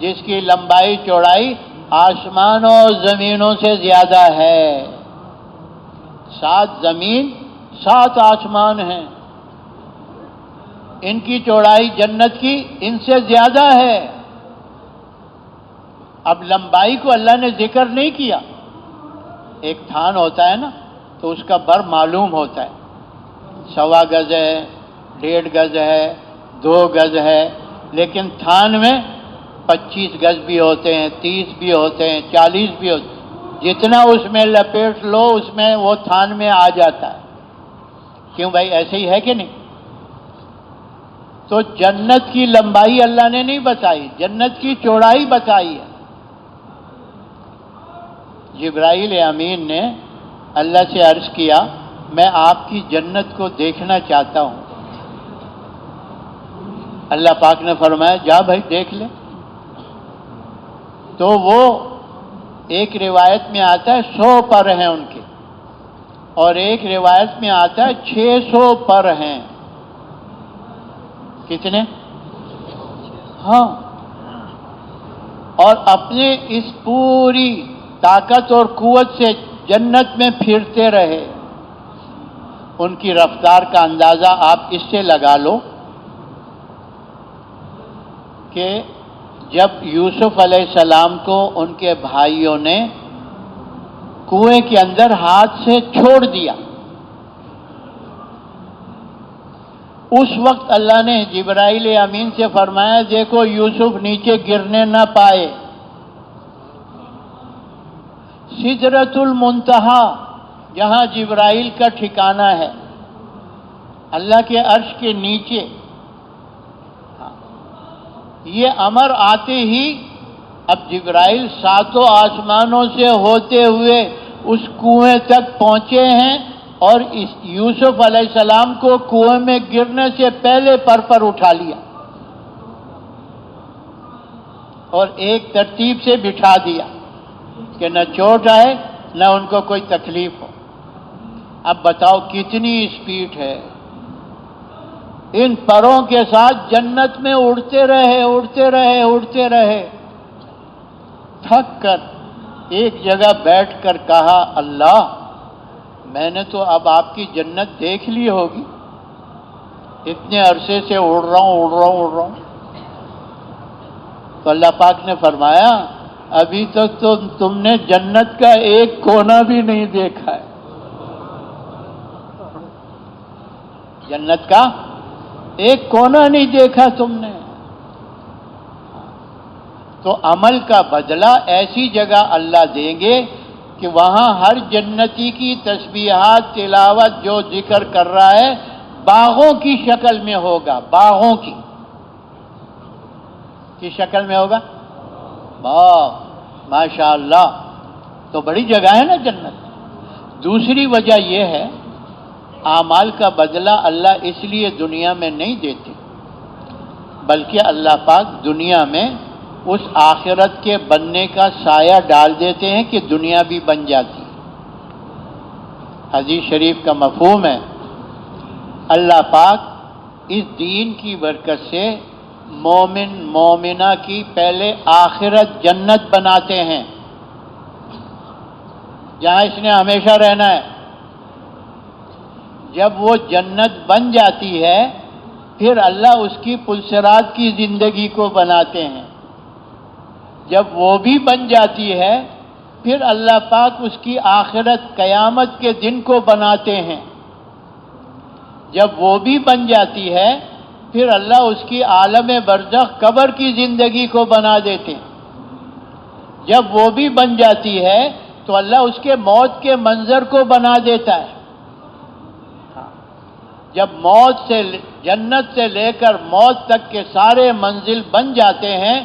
جس کی لمبائی چوڑائی آسمانوں اور زمینوں سے زیادہ ہے۔ 7 زمین 7 آسمان ہیں، ان کی چوڑائی جنت کی ان سے زیادہ ہے۔ اب لمبائی کو اللہ نے ذکر نہیں کیا۔ ایک تھان ہوتا ہے نا تو اس کا بر معلوم ہوتا ہے، 1.25 گز ہے، 1.5 گز ہے، 2 گز ہے، لیکن تھان میں 25 گز بھی ہوتے ہیں، 30 بھی ہوتے ہیں، 40 بھی ہوتے ہیں۔ جتنا اس میں لپیٹ لو اس میں وہ تھان میں آ جاتا ہے۔ کیوں بھائی، ایسے ہی ہے کہ نہیں؟ تو جنت کی لمبائی اللہ نے نہیں بتائی، جنت کی چوڑائی بتائی ہے۔ جبرائیل امین نے اللہ سے عرض کیا، میں آپ کی جنت کو دیکھنا چاہتا ہوں۔ اللہ پاک نے فرمایا، جا بھائی دیکھ لے۔ تو وہ ایک روایت میں آتا ہے 100 پر ہیں ان کے، اور ایک روایت میں آتا ہے 600 پر ہیں۔ کتنے؟ ہاں۔ اور اپنے اس پوری طاقت اور قوت سے جنت میں پھرتے رہے۔ ان کی رفتار کا اندازہ آپ اس سے لگا لو کہ جب یوسف علیہ السلام کو ان کے بھائیوں نے کنویں کے اندر ہاتھ سے چھوڑ دیا، اس وقت اللہ نے جبرائیل امین سے فرمایا، دیکھو یوسف نیچے گرنے نہ پائے۔ سدرۃ المنتہا جہاں جبرائیل کا ٹھکانہ ہے، اللہ کے عرش کے نیچے، یہ امر آتے ہی اب جبرائیل 7 آسمانوں سے ہوتے ہوئے اس کنویں تک پہنچے ہیں، اور اس یوسف علیہ السلام کو کنویں میں گرنے سے پہلے پر اٹھا لیا اور ایک ترتیب سے بٹھا دیا کہ نہ چوٹ آئے نہ ان کو کوئی تکلیف ہو۔ اب بتاؤ کتنی اسپیڈ ہے، ان پروں کے ساتھ جنت میں اڑتے رہے اڑتے رہے اڑتے رہے، تھک کر ایک جگہ بیٹھ کر کہا، اللہ میں نے تو اب آپ کی جنت دیکھ لی ہوگی، اتنے عرصے سے اڑ رہا ہوں۔ تو اللہ پاک نے فرمایا، ابھی تک تو تم نے جنت کا ایک کونا بھی نہیں دیکھا ہے، جنت کا ایک کونا نہیں دیکھا تم نے۔ تو عمل کا بدلہ ایسی جگہ اللہ دیں گے کہ وہاں ہر جنتی کی تسبیحات تلاوت جو ذکر کر رہا ہے باغوں کی شکل میں ہوگا، باغوں کی شکل میں ہوگا، باغ، ماشاءاللہ۔ تو بڑی جگہ ہے نا جنت۔ دوسری وجہ یہ ہے، اعمال کا بدلہ اللہ اس لیے دنیا میں نہیں دیتے، بلکہ اللہ پاک دنیا میں اس آخرت کے بننے کا سایہ ڈال دیتے ہیں کہ دنیا بھی بن جاتی۔ حدیث شریف کا مفہوم ہے، اللہ پاک اس دین کی برکت سے مومن مومنہ کی پہلے آخرت جنت بناتے ہیں جہاں اس نے ہمیشہ رہنا ہے۔ جب وہ جنت بن جاتی ہے پھر اللہ اس کی پلسرات کی زندگی کو بناتے ہیں۔ جب وہ بھی بن جاتی ہے پھر اللہ پاک اس کی آخرت قیامت کے دن کو بناتے ہیں۔ جب وہ بھی بن جاتی ہے پھر اللہ اس کی عالم برزخ قبر کی زندگی کو بنا دیتے ہیں۔ جب وہ بھی بن جاتی ہے تو اللہ اس کے موت کے منظر کو بنا دیتا ہے۔ جب موت سے جنت سے لے کر موت تک کے سارے منزل بن جاتے ہیں،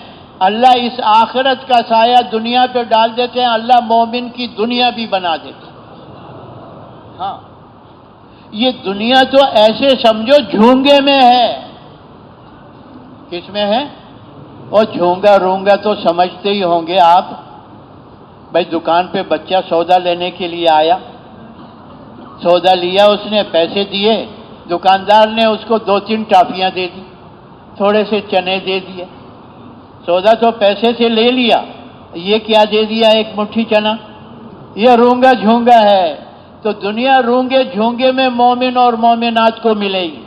اللہ اس آخرت کا سایہ دنیا پہ ڈال دیتے ہیں، اللہ مومن کی دنیا بھی بنا دیتے ہیں۔ ہاں، یہ دنیا تو ایسے سمجھو جھونگے میں ہے، کس میں ہے؟ اور جھونگا رونگا تو سمجھتے ہی ہوں گے آپ. بھائی دکان پہ بچہ سودا لینے کے لیے آیا، سودا لیا، اس نے پیسے دیے، دکاندار نے اس کو 2-3 ٹافیاں دے دی، تھوڑے سے چنے دے دیے. سودا تو پیسے سے لے لیا، یہ کیا دے دیا؟ ایک مٹھی چنا. یہ رونگا جھونگا ہے. تو دنیا رونگے جھونگے میں مومن اور مومنات کو ملے گی.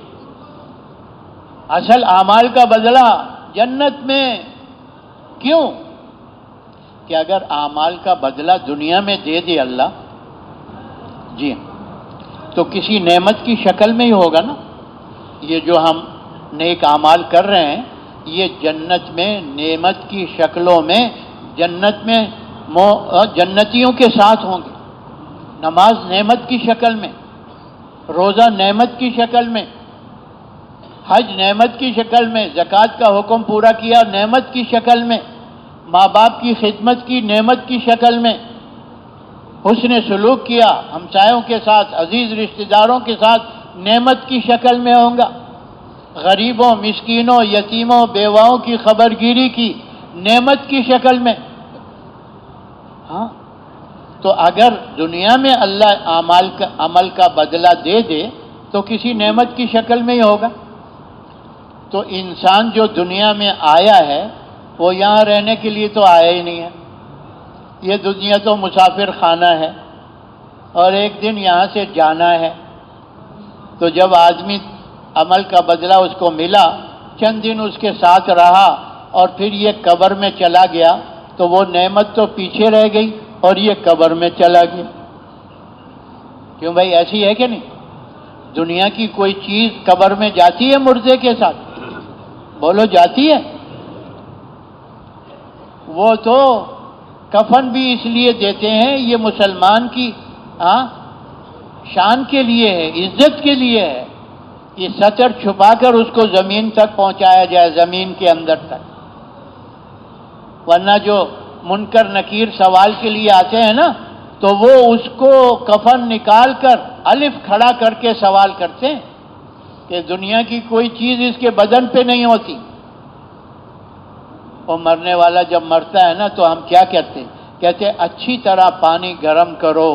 اصل اعمال کا بدلہ جنت میں. کیوں؟ کہ اگر اعمال کا بدلہ دنیا میں دے دے اللہ، جی تو کسی نعمت کی شکل میں ہی ہوگا نا. یہ جو ہم نیک اعمال کر رہے ہیں یہ جنت میں نعمت کی شکلوں میں، جنت میں جنتیوں کے ساتھ ہوں گے. نماز نعمت کی شکل میں، روزہ نعمت کی شکل میں، حج نعمت کی شکل میں، زکوٰۃ کا حکم پورا کیا نعمت کی شکل میں، ماں باپ کی خدمت کی نعمت کی شکل میں، حسن سلوک کیا ہمسایوں کے ساتھ، عزیز رشتہ داروں کے ساتھ نعمت کی شکل میں ہوں گا. غریبوں، مسکینوں، یتیموں، بیواؤں کی خبرگیری کی نعمت کی شکل میں. ہاں تو اگر دنیا میں اللہ عمل کا بدلہ دے دے تو کسی نعمت کی شکل میں ہی ہوگا. تو انسان جو دنیا میں آیا ہے وہ یہاں رہنے کے لیے تو آیا ہی نہیں ہے. یہ دنیا تو مسافر خانہ ہے اور ایک دن یہاں سے جانا ہے. تو جب آدمی عمل کا بدلہ اس کو ملا، چند دن اس کے ساتھ رہا اور پھر یہ قبر میں چلا گیا تو وہ نعمت تو پیچھے رہ گئی اور یہ قبر میں چلا گیا. کیوں بھائی ایسی ہے کہ نہیں؟ دنیا کی کوئی چیز قبر میں جاتی ہے مردے کے ساتھ؟ بولو جاتی ہے؟ وہ تو کفن بھی اس لیے دیتے ہیں، یہ مسلمان کی شان کے لیے ہے، عزت کے لیے ہے. یہ سطر چھپا کر اس کو زمین تک پہنچایا جائے، زمین کے اندر تک. ورنہ جو منکر نکیر سوال کے لیے آتے ہیں نا تو وہ اس کو کفن نکال کر الف کھڑا کر کے سوال کرتے ہیں کہ دنیا کی کوئی چیز اس کے بدن پہ نہیں ہوتی. وہ مرنے والا جب مرتا ہے نا تو ہم کیا کہتے ہیں؟ کہتے ہیں اچھی طرح پانی گرم کرو،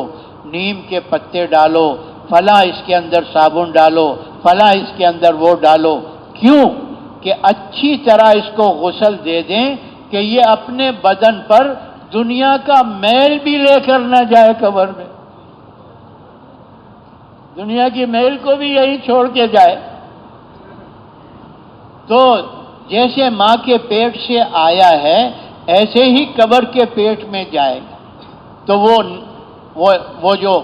نیم کے پتے ڈالو، فلاں اس کے اندر صابن ڈالو، فلاں اس کے اندر وہ ڈالو. کیوں؟ کہ اچھی طرح اس کو غسل دے دیں کہ یہ اپنے بدن پر دنیا کا میل بھی لے کر نہ جائے قبر میں. دنیا کی میل کو بھی یہی چھوڑ کے جائے. تو جیسے ماں کے پیٹ سے آیا ہے ایسے ہی قبر کے پیٹ میں جائے گا. تو وہ جو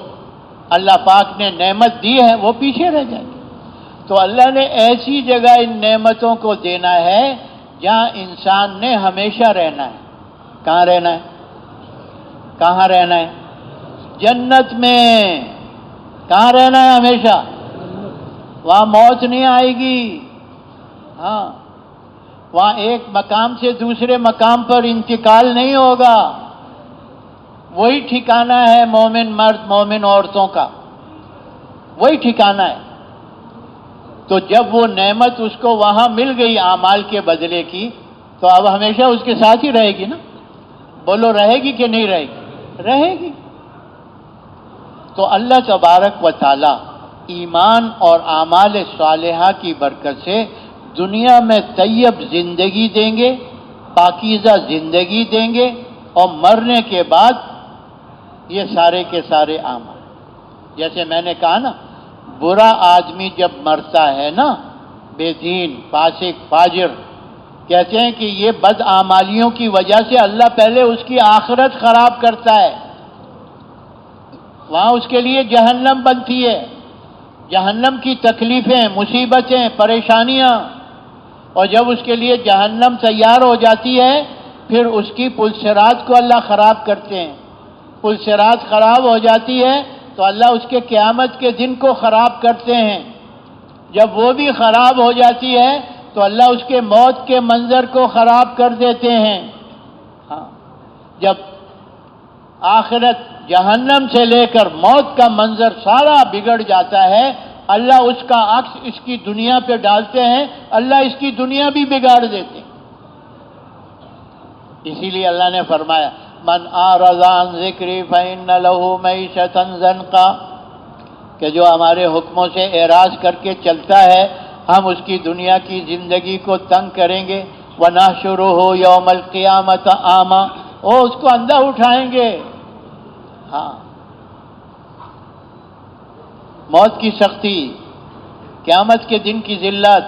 اللہ پاک نے نعمت دی ہے وہ پیچھے رہ جائے گی. تو اللہ نے ایسی جگہ ان نعمتوں کو دینا ہے جہاں انسان نے ہمیشہ رہنا ہے. کہاں رہنا ہے؟ کہاں رہنا ہے؟ جنت میں. کہاں رہنا ہے ہمیشہ؟ وہاں موت نہیں آئے گی. ہاں وہاں ایک مقام سے دوسرے مقام پر انتقال نہیں ہوگا. وہی ٹھکانہ ہے مومن مرد مومن عورتوں کا، وہی ٹھکانہ ہے. تو جب وہ نعمت اس کو وہاں مل گئی اعمال کے بدلے کی تو اب ہمیشہ اس کے ساتھ ہی رہے گی نا. بولو رہے گی کہ نہیں رہے گی؟ رہے گی. تو اللہ تبارک و تعالی ایمان اور اعمال صالحہ کی برکت سے دنیا میں طیب زندگی دیں گے، پاکیزہ زندگی دیں گے، اور مرنے کے بعد یہ سارے کے سارے اعمال. جیسے میں نے کہا نا، برا آدمی جب مرتا ہے نا، بے دین، فاسق، فاجر، کہتے ہیں کہ یہ بدعمالیوں کی وجہ سے اللہ پہلے اس کی آخرت خراب کرتا ہے. وہاں اس کے لیے جہنم بنتی ہے، جہنم کی تکلیفیں، مصیبتیں، پریشانیاں. اور جب اس کے لیے جہنم تیار ہو جاتی ہے پھر اس کی پلسرات کو اللہ خراب کرتے ہیں. پلسرات خراب ہو جاتی ہے تو اللہ اس کے قیامت کے دن کو خراب کرتے ہیں. جب وہ بھی خراب ہو جاتی ہے تو اللہ اس کے موت کے منظر کو خراب کر دیتے ہیں. ہاں جب آخرت جہنم سے لے کر موت کا منظر سارا بگڑ جاتا ہے، اللہ اس کا عکس اس کی دنیا پہ ڈالتے ہیں، اللہ اس کی دنیا بھی بگاڑ دیتے ہیں۔ اسی لیے اللہ نے فرمایا من اعرض عن ذکری فإن له معیشۃ ضنکا، کہ جو ہمارے حکموں سے اعراض کر کے چلتا ہے ہم اس کی دنیا کی زندگی کو تنگ کریں گے، وَنَحْشُرُهُ يَوْمَ الْقِيَامَةَ أَعْمَىٰ، اور اس کو اندھا اٹھائیں گے۔ ہاں، موت کی سختی، قیامت کے دن کی ذلت،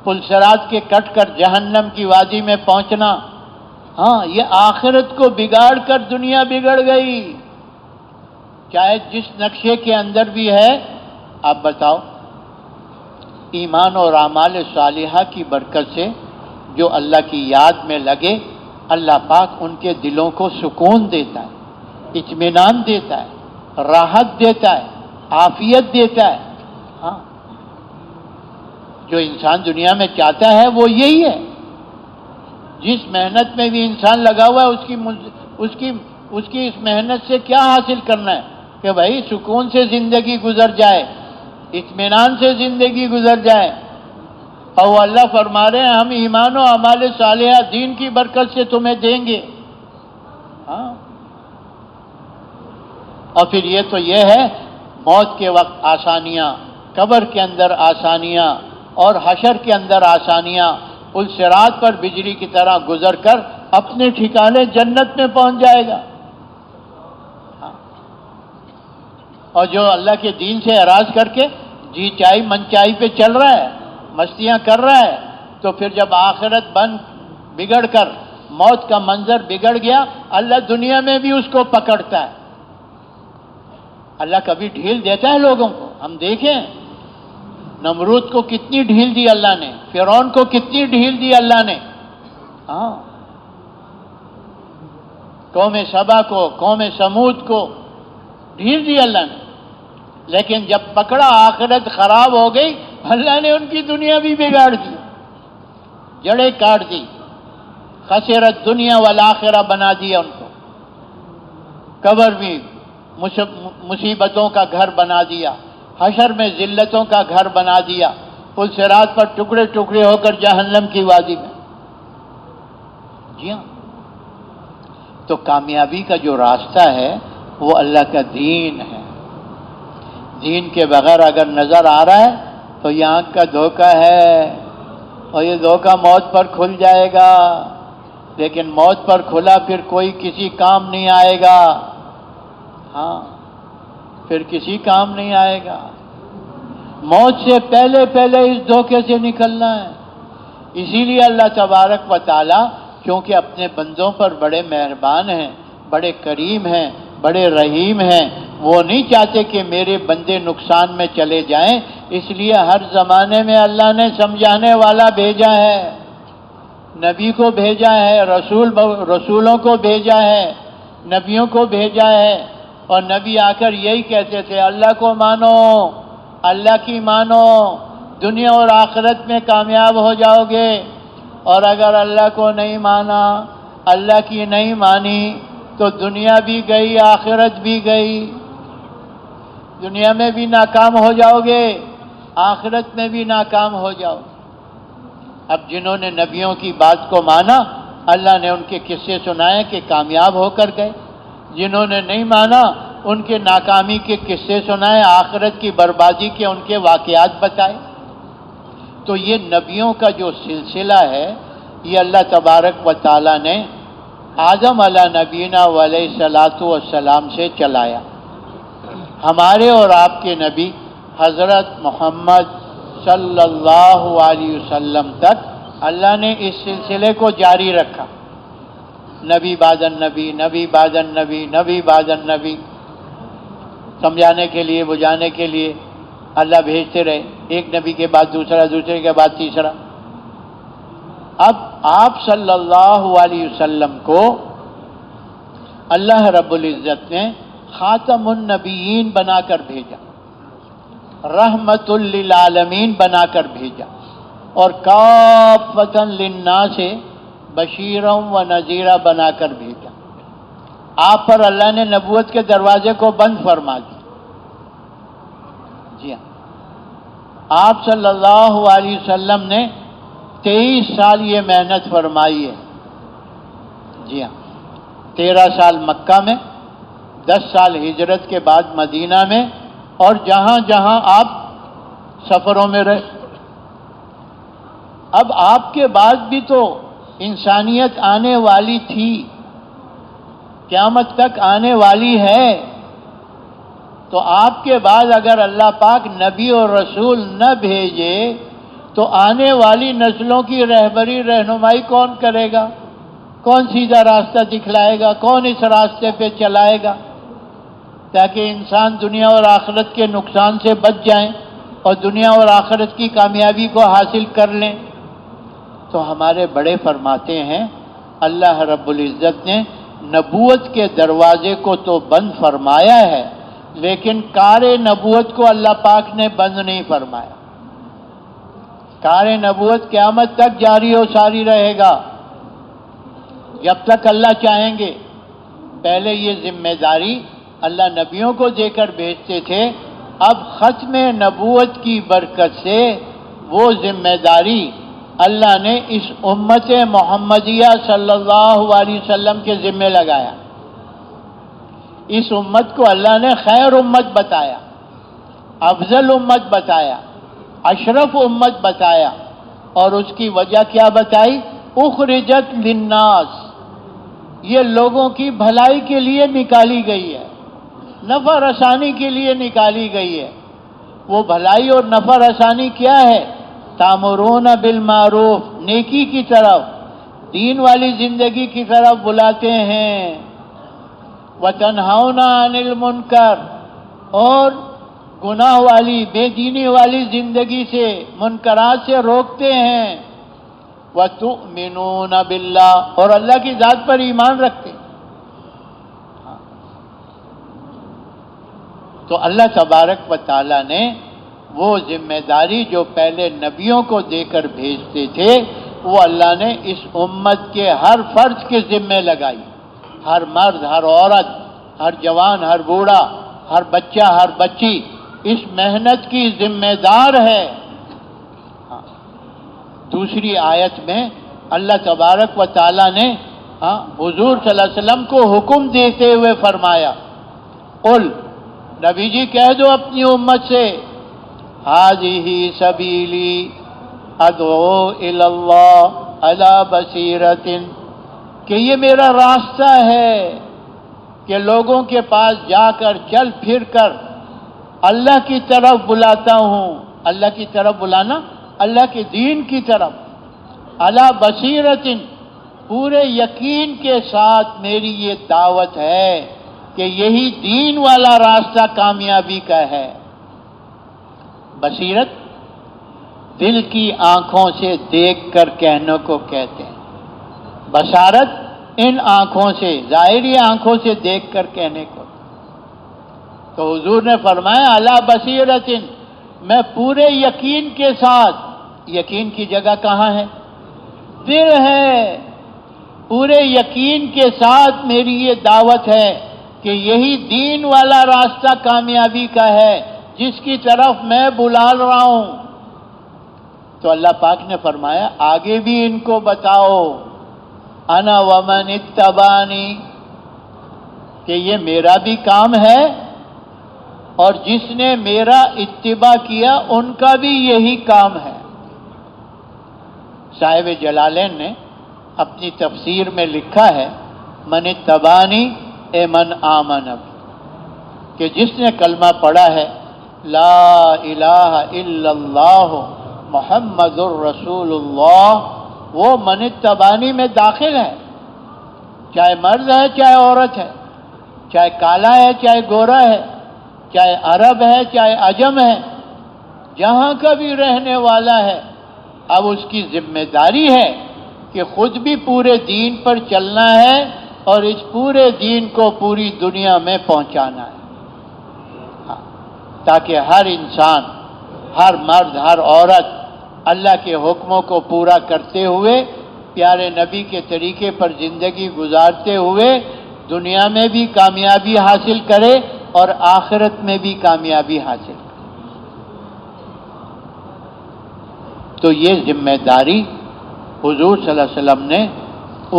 پل صراط کے کٹ کر جہنم کی وادی میں پہنچنا، ہاں یہ آخرت کو بگاڑ کر دنیا بگڑ گئی۔ چاہے جس نقشے کے اندر بھی ہے، آپ بتاؤ، ایمان اور اعمال صالحہ کی برکت سے جو اللہ کی یاد میں لگے، اللہ پاک ان کے دلوں کو سکون دیتا ہے، اطمینان دیتا ہے، راحت دیتا ہے، عافیت دیتا ہے۔ ہاں، جو انسان دنیا میں چاہتا ہے وہ یہی ہے۔ جس محنت میں بھی انسان لگا ہوا ہے اس کی اس محنت سے کیا حاصل کرنا ہے کہ بھائی سکون سے زندگی گزر جائے، اطمینان سے زندگی گزر جائے۔ اور وہ اللہ فرما رہے ہیں ہم ایمان و اعمال صالحہ دین کی برکت سے تمہیں دیں گے۔ ہاں، اور پھر یہ تو یہ ہے موت کے وقت آسانیاں، قبر کے اندر آسانیاں، اور حشر کے اندر آسانیاں، پل صراط پر بجلی کی طرح گزر کر اپنے ٹھکانے جنت میں پہنچ جائے گا۔ ہاں، اور جو اللہ کے دین سے اعراض کر کے جی چائی من چائی پہ چل رہا ہے، مستیاں کر رہا ہے، تو پھر جب آخرت بگڑ کر موت کا منظر بگڑ گیا، اللہ دنیا میں بھی اس کو پکڑتا ہے۔ اللہ کبھی ڈھیل دیتا ہے لوگوں کو؟ ہم دیکھیں نمرود کو کتنی ڈھیل دی اللہ نے، فرعون کو کتنی ڈھیل دی اللہ نے۔ ہاں، قوم سبا کو، قوم سمود کو ڈھیل دی اللہ نے، لیکن جب پکڑا آخرت خراب ہو گئی، اللہ نے ان کی دنیا بھی بگاڑ دی، جڑیں کاٹ دی، خسرت دنیا والآخرہ بنا دیا ان کو، قبر بھی مصیبتوں کا گھر بنا دیا، حشر میں ذلتوں کا گھر بنا دیا، پل صراط پر ٹکڑے ٹکڑے ہو کر جہنم کی وادی میں۔ جی ہاں، تو کامیابی کا جو راستہ ہے وہ اللہ کا دین ہے۔ دین کے بغیر اگر نظر آ رہا ہے تو یہ آنکھ کا دھوکہ ہے، اور یہ دھوکہ موت پر کھل جائے گا، لیکن موت پر کھلا پھر کوئی کسی کام نہیں آئے گا۔ ہاں، پھر کسی کام نہیں آئے گا۔ موت سے پہلے پہلے اس دھوکے سے نکلنا ہے۔ اسی لیے اللہ تبارک و تعالی کیونکہ اپنے بندوں پر بڑے مہربان ہیں، بڑے کریم ہیں، بڑے رحیم ہیں، وہ نہیں چاہتے کہ میرے بندے نقصان میں چلے جائیں، اس لیے ہر زمانے میں اللہ نے سمجھانے والا بھیجا ہے، نبی کو بھیجا ہے، رسولوں کو بھیجا ہے، نبیوں کو بھیجا ہے، اور نبی آ کر یہی کہتے تھے اللہ کو مانو، اللہ کی مانو، دنیا اور آخرت میں کامیاب ہو جاؤ گے، اور اگر اللہ کو نہیں مانا، اللہ کی نہیں مانی، تو دنیا بھی گئی، آخرت بھی گئی، دنیا میں بھی ناکام ہو جاؤ گے، آخرت میں بھی ناکام ہو جاؤ گے۔ اب جنہوں نے نبیوں کی بات کو مانا، اللہ نے ان کے قصے سنائے کہ کامیاب ہو کر گئے، جنہوں نے نہیں مانا ان کے ناکامی کے قصے سنائے، آخرت کی بربادی کے ان کے واقعات بتائے۔ تو یہ نبیوں کا جو سلسلہ ہے یہ اللہ تبارک و تعالی نے آدم علیہ نبینا علیہ الصلاۃ والسلام سے چلایا۔ ہمارے اور آپ کے نبی حضرت محمد صلی اللہ علیہ وسلم تک اللہ نے اس سلسلے کو جاری رکھا، نبی بعد النبی، نبی بعد النبی، نبی بعد النبی، سمجھانے کے لیے، بجھانے کے لیے اللہ بھیجتے رہے، ایک نبی کے بعد دوسرا، دوسرے کے بعد تیسرا۔ اب آپ صلی اللہ علیہ وسلم کو اللہ رب العزت نے خاتم النبیین بنا کر بھیجا، رحمت للعالمین بنا کر بھیجا، اور کافۃ للناس بشیرا و نذیرا بنا کر بھیجا۔ آپ پر اللہ نے نبوت کے دروازے کو بند فرما دیا۔ جی ہاں، آپ صلی اللہ علیہ وسلم نے 23 سال یہ محنت فرمائی ہے. جی ہاں، 13 سال مکہ میں، 10 سال ہجرت کے بعد مدینہ میں، اور جہاں جہاں آپ سفروں میں رہے. اب آپ کے بعد بھی تو انسانیت آنے والی تھی، قیامت تک آنے والی ہے. تو آپ کے بعد اگر اللہ پاک نبی اور رسول نہ بھیجے تو آنے والی نسلوں کی رہبری رہنمائی کون کرے گا؟ کون سیدھا راستہ دکھلائے گا؟ کون اس راستے پہ چلائے گا تاکہ انسان دنیا اور آخرت کے نقصان سے بچ جائیں اور دنیا اور آخرت کی کامیابی کو حاصل کر لیں؟ تو ہمارے بڑے فرماتے ہیں اللہ رب العزت نے نبوت کے دروازے کو تو بند فرمایا ہے، لیکن کار نبوت کو اللہ پاک نے بند نہیں فرمایا. کار نبوت قیامت تک جاری و ساری رہے گا جب تک اللہ چاہیں گے. پہلے یہ ذمہ داری اللہ نبیوں کو دے کر بھیجتے تھے، اب ختم نبوت کی برکت سے وہ ذمہ داری اللہ نے اس امت محمدیہ صلی اللہ علیہ وسلم کے ذمہ لگایا. اس امت کو اللہ نے خیر امت بتایا، افضل امت بتایا، اشرف امت بتایا، اور اس کی وجہ کیا بتائی؟ اخرجت للناس، یہ لوگوں کی بھلائی کے لیے نکالی گئی ہے، نفع رسانی کے لیے نکالی گئی ہے. وہ بھلائی اور نفع رسانی کیا ہے؟ تامرون بالمعروف، نیکی کی طرف، دین والی زندگی کی طرف بلاتے ہیں. وتنہون عن المنکر، اور گناہ والی بے دینی والی زندگی سے، منکرات سے روکتے ہیں. وتؤمنون باللہ، اور اللہ کی ذات پر ایمان رکھتے ہیں. تو اللہ تبارک و تعالیٰ نے وہ ذمہ داری جو پہلے نبیوں کو دے کر بھیجتے تھے وہ اللہ نے اس امت کے ہر فرد کے ذمہ لگائی. ہر مرد، ہر عورت، ہر جوان، ہر بوڑھا، ہر بچہ، ہر بچی اس محنت کی ذمہ دار ہے. دوسری آیت میں اللہ تبارک و تعالیٰ نے حضور صلی اللہ علیہ وسلم کو حکم دیتے ہوئے فرمایا، قل، نبی جی کہہ دو اپنی امت سے، ھذہ سبیلی ادعو الی اللہ علی بصیرۃ، کہ یہ میرا راستہ ہے کہ لوگوں کے پاس جا کر چل پھر کر اللہ کی طرف بلاتا ہوں. اللہ کی طرف بلانا، اللہ کے دین کی طرف. علی بصیرۃ، پورے یقین کے ساتھ میری یہ دعوت ہے کہ یہی دین والا راستہ کامیابی کا ہے. بصیرت دل کی آنکھوں سے دیکھ کر کہنے کو کہتے ہیں، بصارت ان آنکھوں سے، ظاہری آنکھوں سے دیکھ کر کہنے کو. تو حضور نے فرمایا علی بصیرۃ، میں پورے یقین کے ساتھ. یقین کی جگہ کہاں ہے؟ دل ہے. پورے یقین کے ساتھ میری یہ دعوت ہے کہ یہی دین والا راستہ کامیابی کا ہے جس کی طرف میں بلا رہا ہوں. تو اللہ پاک نے فرمایا آگے بھی ان کو بتاؤ، انا ومن اتبعنی، کہ یہ میرا بھی کام ہے اور جس نے میرا اتباع کیا ان کا بھی یہی کام ہے. صاحب جلالین نے اپنی تفسیر میں لکھا ہے من اتبعنی اے من آمن، کہ جس نے کلمہ پڑھا ہے لا الہ الا اللہ محمد الرسول اللہ، وہ من اتبعنی میں داخل ہے. چاہے مرد ہے چاہے عورت ہے، چاہے کالا ہے چاہے گورا ہے، چاہے عرب ہے چاہے عجم ہے، جہاں کا بھی رہنے والا ہے. اب اس کی ذمہ داری ہے کہ خود بھی پورے دین پر چلنا ہے اور اس پورے دین کو پوری دنیا میں پہنچانا ہے، تاکہ ہر انسان، ہر مرد، ہر عورت اللہ کے حکموں کو پورا کرتے ہوئے، پیارے نبی کے طریقے پر زندگی گزارتے ہوئے دنیا میں بھی کامیابی حاصل کرے اور آخرت میں بھی کامیابی حاصل کرے. تو یہ ذمہ داری حضور صلی اللہ علیہ وسلم نے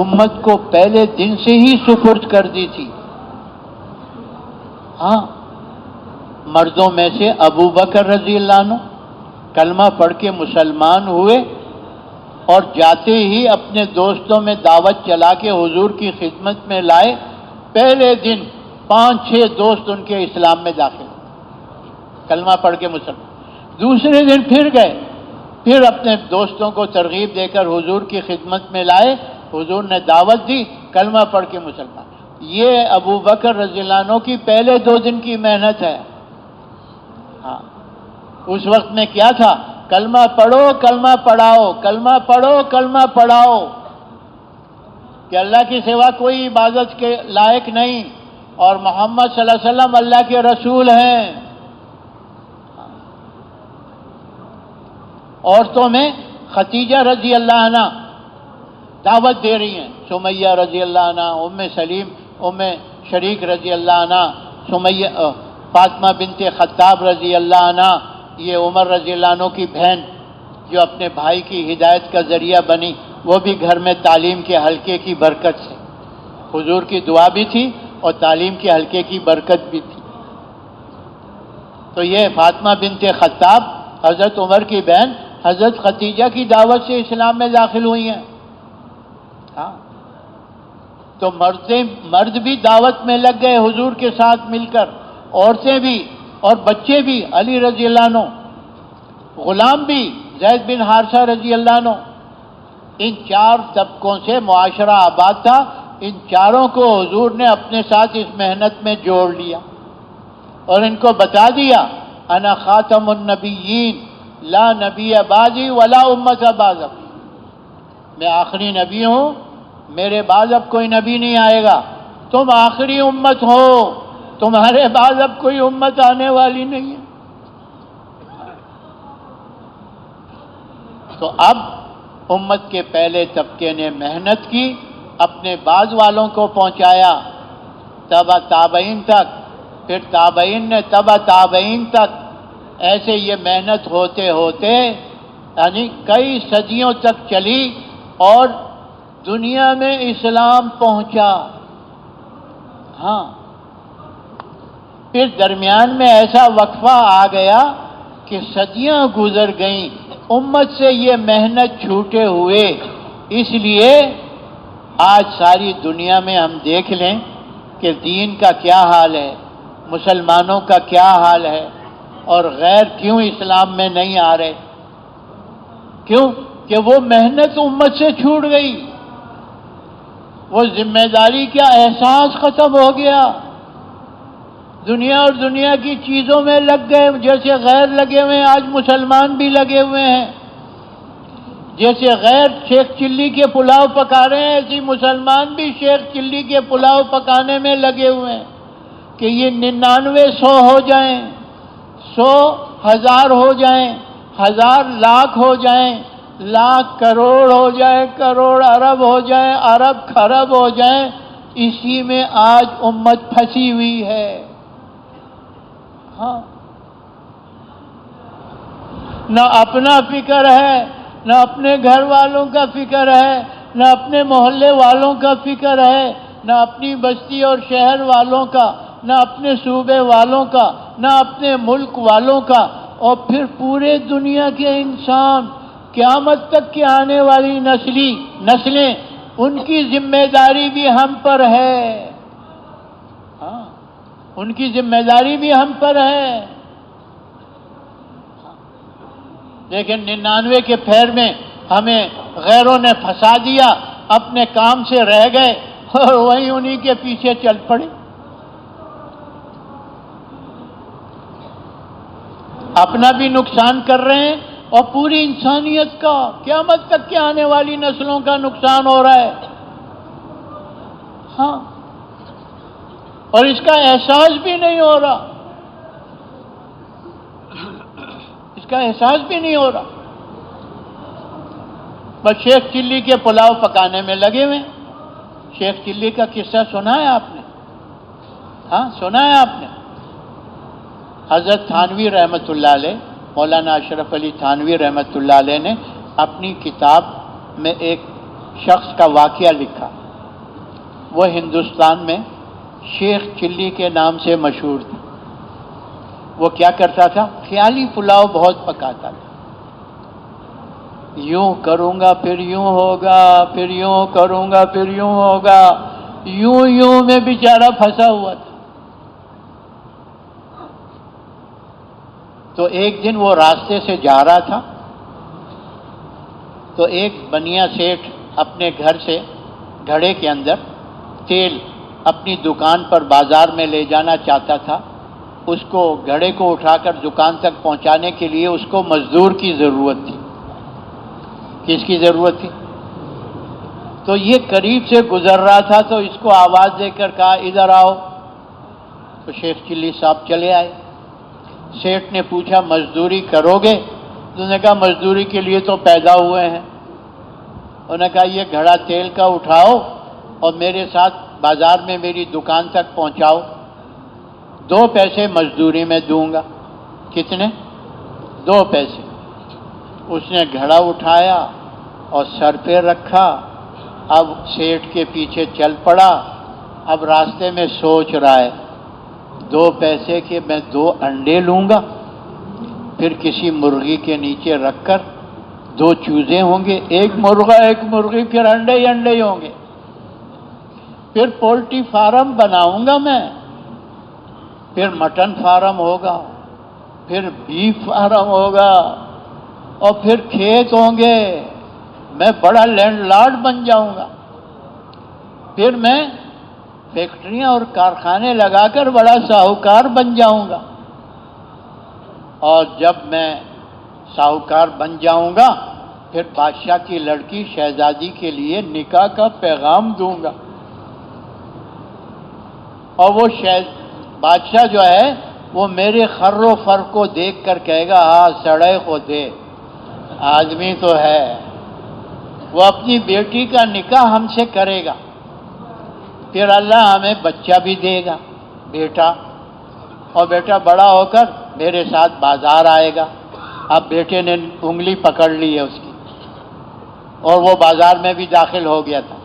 امت کو پہلے دن سے ہی سپرد کر دی تھی۔ ہاں، مردوں میں سے ابو بکر رضی اللہ عنہ کلمہ پڑھ کے مسلمان ہوئے اور جاتے ہی اپنے دوستوں میں دعوت چلا کے حضور کی خدمت میں لائے۔ پہلے دن 5-6 دوست ان کے اسلام میں داخل ہوئے، کلمہ پڑھ کے مسلمان۔ دوسرے دن پھر گئے، پھر اپنے دوستوں کو ترغیب دے کر حضور کی خدمت میں لائے، حضور نے دعوت دی، کلمہ پڑھ کے مسلمان۔ یہ ابو بکر رضی اللہ عنہ کی پہلے 2 دن کی محنت ہے۔ ہاں، اس وقت میں کیا تھا؟ کلمہ پڑھو، کلمہ پڑھاؤ، کلمہ پڑھو، کلمہ پڑھاؤ، کہ اللہ کی سوا کوئی عبادت کے لائق نہیں اور محمد صلی اللہ علیہ وسلم اللہ کے رسول ہیں۔ عورتوں میں خدیجہ رضی اللہ عنہ دعوت دے رہی ہیں، سمیہ رضی اللہ عنہ، ام سلیم، ام شریک رضی اللہ عنہ، فاطمہ بنت خطاب رضی اللہ عنہ، یہ عمر رضی اللہ عنہ کی بہن جو اپنے بھائی کی ہدایت کا ذریعہ بنی، وہ بھی گھر میں تعلیم کے حلقے کی برکت سے، حضور کی دعا بھی تھی اور تعلیم کے حلقے کی برکت بھی تھی۔ تو یہ فاطمہ بنت خطاب حضرت عمر کی بہن حضرت خدیجہ کی دعوت سے اسلام میں داخل ہوئی ہیں۔ ہاں، تو مرد بھی دعوت میں لگ گئے حضور کے ساتھ مل کر، عورتیں بھی اور بچے بھی، علی رضی اللہ عنہ، غلام بھی زید بن حارثہ رضی اللہ عنہ۔ ان 4 طبقوں سے معاشرہ آباد تھا، ان چاروں کو حضور نے اپنے ساتھ اس محنت میں جوڑ لیا اور ان کو بتا دیا، انا خاتم النبیین لا نبی بعدی ولا امت بعد، میں آخری نبی ہوں، میرے بعد اب کوئی نبی نہیں آئے گا، تم آخری امت ہو، تمہارے بعد اب کوئی امت آنے والی نہیں ہے۔ تو اب امت کے پہلے طبقے نے محنت کی، اپنے بعد والوں کو پہنچایا، تبع تابعین تک، پھر تابعین نے تبع تابعین تک، ایسے یہ محنت ہوتے ہوتے یعنی کئی صدیوں تک چلی اور دنیا میں اسلام پہنچا۔ ہاں، پھر درمیان میں ایسا وقفہ آ گیا کہ صدیاں گزر گئیں، امت سے یہ محنت چھوٹے ہوئے، اس لیے آج ساری دنیا میں ہم دیکھ لیں کہ دین کا کیا حال ہے، مسلمانوں کا کیا حال ہے، اور غیر کیوں اسلام میں نہیں آ رہے؟ کیوں کہ وہ محنت امت سے چھوٹ گئی، وہ ذمہ داری کا احساس ختم ہو گیا، دنیا اور دنیا کی چیزوں میں لگ گئے، جیسے غیر لگے ہوئے ہیں آج مسلمان بھی لگے ہوئے ہیں، جیسے غیر شیخ چلی کے پلاؤ پکا رہے ہیں ایسی مسلمان بھی شیخ چلی کے پلاؤ پکانے میں لگے ہوئے ہیں کہ یہ 99 100 ہو جائیں، 100 1000 ہو جائیں، 1000 لاکھ ہو جائیں، لاکھ کروڑ ہو جائیں، کروڑ ارب ہو جائیں، ارب خرب ہو جائیں، اسی میں آج امت پھنسی ہوئی ہے۔ ہاں، نہ اپنا فکر ہے، نہ اپنے گھر والوں کا فکر ہے، نہ اپنے محلے والوں کا فکر ہے، نہ اپنی بستی اور شہر والوں کا، نہ اپنے صوبے والوں کا، نہ اپنے ملک والوں کا، اور پھر پورے دنیا کے انسان، قیامت تک کے آنے والی نسلیں، ان کی ذمہ داری بھی ہم پر ہے۔ ہاں، ان کی ذمہ داری بھی ہم پر ہے۔ لیکن 99 کے پھیر میں ہمیں غیروں نے پھنسا دیا، اپنے کام سے رہ گئے اور وہیں انہی کے پیچھے چل پڑے۔ اپنا بھی نقصان کر رہے ہیں اور پوری انسانیت کا، قیامت تک کے آنے والی نسلوں کا نقصان ہو رہا ہے۔ ہاں، اور اس کا احساس بھی نہیں ہو رہا، اس کا احساس بھی نہیں ہو رہا، بس شیخ چلی کے پلاؤ پکانے میں لگے ہوئے۔ شیخ چلی کا قصہ سنا ہے آپ نے؟ ہاں، سنا ہے آپ نے؟ حضرت تھانوی رحمۃ اللہ علیہ، مولانا اشرف علی تھانوی رحمۃ اللہ علیہ نے اپنی کتاب میں ایک شخص کا واقعہ لکھا. وہ ہندوستان میں شیخ چلی کے نام سے مشہور تھا. وہ کیا کرتا تھا؟ خیالی پلاؤ بہت پکاتا تھا. یوں کروں گا پھر یوں ہوگا، پھر یوں کروں گا پھر یوں ہوگا، یوں میں بیچارہ پھنسا ہوا تھا. تو ایک دن وہ راستے سے جا رہا تھا تو ایک بنیا سیٹھ اپنے گھر سے گھڑے کے اندر تیل اپنی دکان پر بازار میں لے جانا چاہتا تھا. اس کو گھڑے کو اٹھا کر دکان تک پہنچانے کے لیے اس کو مزدور کی ضرورت تھی. کس کی ضرورت تھی؟ تو یہ قریب سے گزر رہا تھا تو اس کو آواز دے کر کہا ادھر آؤ. تو شیخ چلی صاحب چلے آئے. سیٹھ نے پوچھا مزدوری کرو گے؟ انہوں نے کہا مزدوری کے لیے تو پیدا ہوئے ہیں. انہوں نے کہا یہ گھڑا تیل کا اٹھاؤ اور میرے ساتھ بازار میں میری دکان تک پہنچاؤ. 2 پیسے مزدوری میں دوں گا. کتنے؟ 2 پیسے. اس نے گھڑا اٹھایا اور سر پہ رکھا. اب سیٹھ کے پیچھے چل پڑا. اب راستے میں سوچ رہا ہے 2 پیسے کے میں 2 انڈے لوں گا، پھر کسی مرغی کے نیچے رکھ کر 2 چوزے ہوں گے، ایک مرغا ایک مرغی، پھر انڈے ہی انڈے ہی ہوں گے. پھر پولٹری فارم بناؤں گا میں، پھر مٹن فارم ہوگا، پھر بیف فارم ہوگا، اور پھر کھیت ہوں گے. میں بڑا لینڈ لارڈ بن جاؤں گا. پھر میں فیکٹریاں اور کارخانے لگا کر بڑا ساہوکار بن جاؤں گا. اور جب میں ساہوکار بن جاؤں گا پھر بادشاہ کی لڑکی شہزادی کے لیے نکاح کا پیغام دوں گا. اور وہ بادشاہ جو ہے وہ میرے خر و فر کو دیکھ کر کہے گا ہاں سڑے کو دے، آدمی تو ہے. وہ اپنی بیٹی کا نکاح ہم سے کرے گا. پھر اللہ ہمیں بچہ بھی دے گا، بیٹا. اور بیٹا بڑا ہو کر میرے ساتھ بازار آئے گا. اب بیٹے نے انگلی پکڑ لی ہے اس کی اور وہ بازار میں بھی داخل ہو گیا تھا.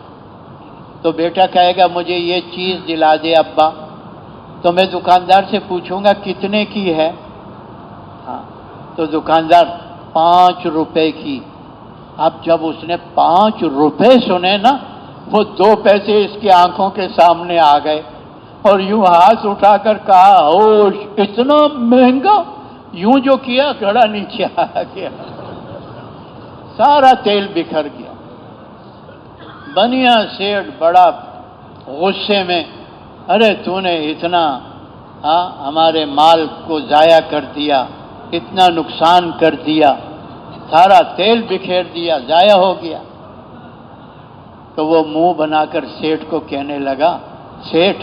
تو بیٹا کہے گا مجھے یہ چیز دلا دے ابا. تو میں دکاندار سے پوچھوں گا کتنے کی ہے؟ ہاں تو دکاندار 5 روپے کی. اب جب اس نے 5 روپے سنے نا وہ 2 پیسے اس کی آنکھوں کے سامنے آ گئے اور یوں ہاتھ اٹھا کر کہا ہوش اتنا مہنگا. یوں جو کیا گھڑا نیچے آ گیا، سارا تیل بکھر گیا. بنیا سیٹھ بڑا غصے میں، ارے تو نے اتنا ہمارے مال کو ضائع کر دیا، اتنا نقصان کر دیا، سارا تیل بکھیر دیا، ضائع ہو گیا. تو وہ منہ بنا کر سیٹھ کو کہنے لگا سیٹھ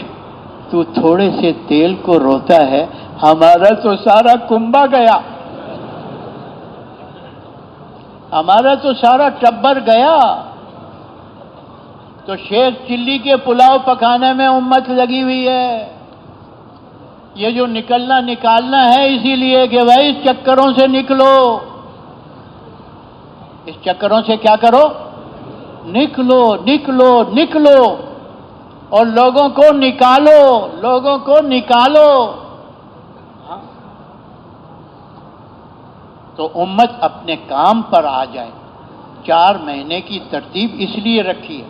تو تھوڑے سے تیل کو روتا ہے، ہمارا تو سارا کنبا گیا، ہمارا تو سارا ٹبر گیا. تو شیخ چلی کے پلاؤ پکانے میں امت لگی ہوئی ہے. یہ جو نکالنا ہے اسی لیے کہ بھائی اس چکروں سے نکلو. اس چکروں سے کیا کرو؟ نکلو نکلو نکلو اور لوگوں کو نکالو، لوگوں کو نکالو. تو امت اپنے کام پر آ جائے. 4 مہینے کی ترتیب اس لیے رکھی ہے،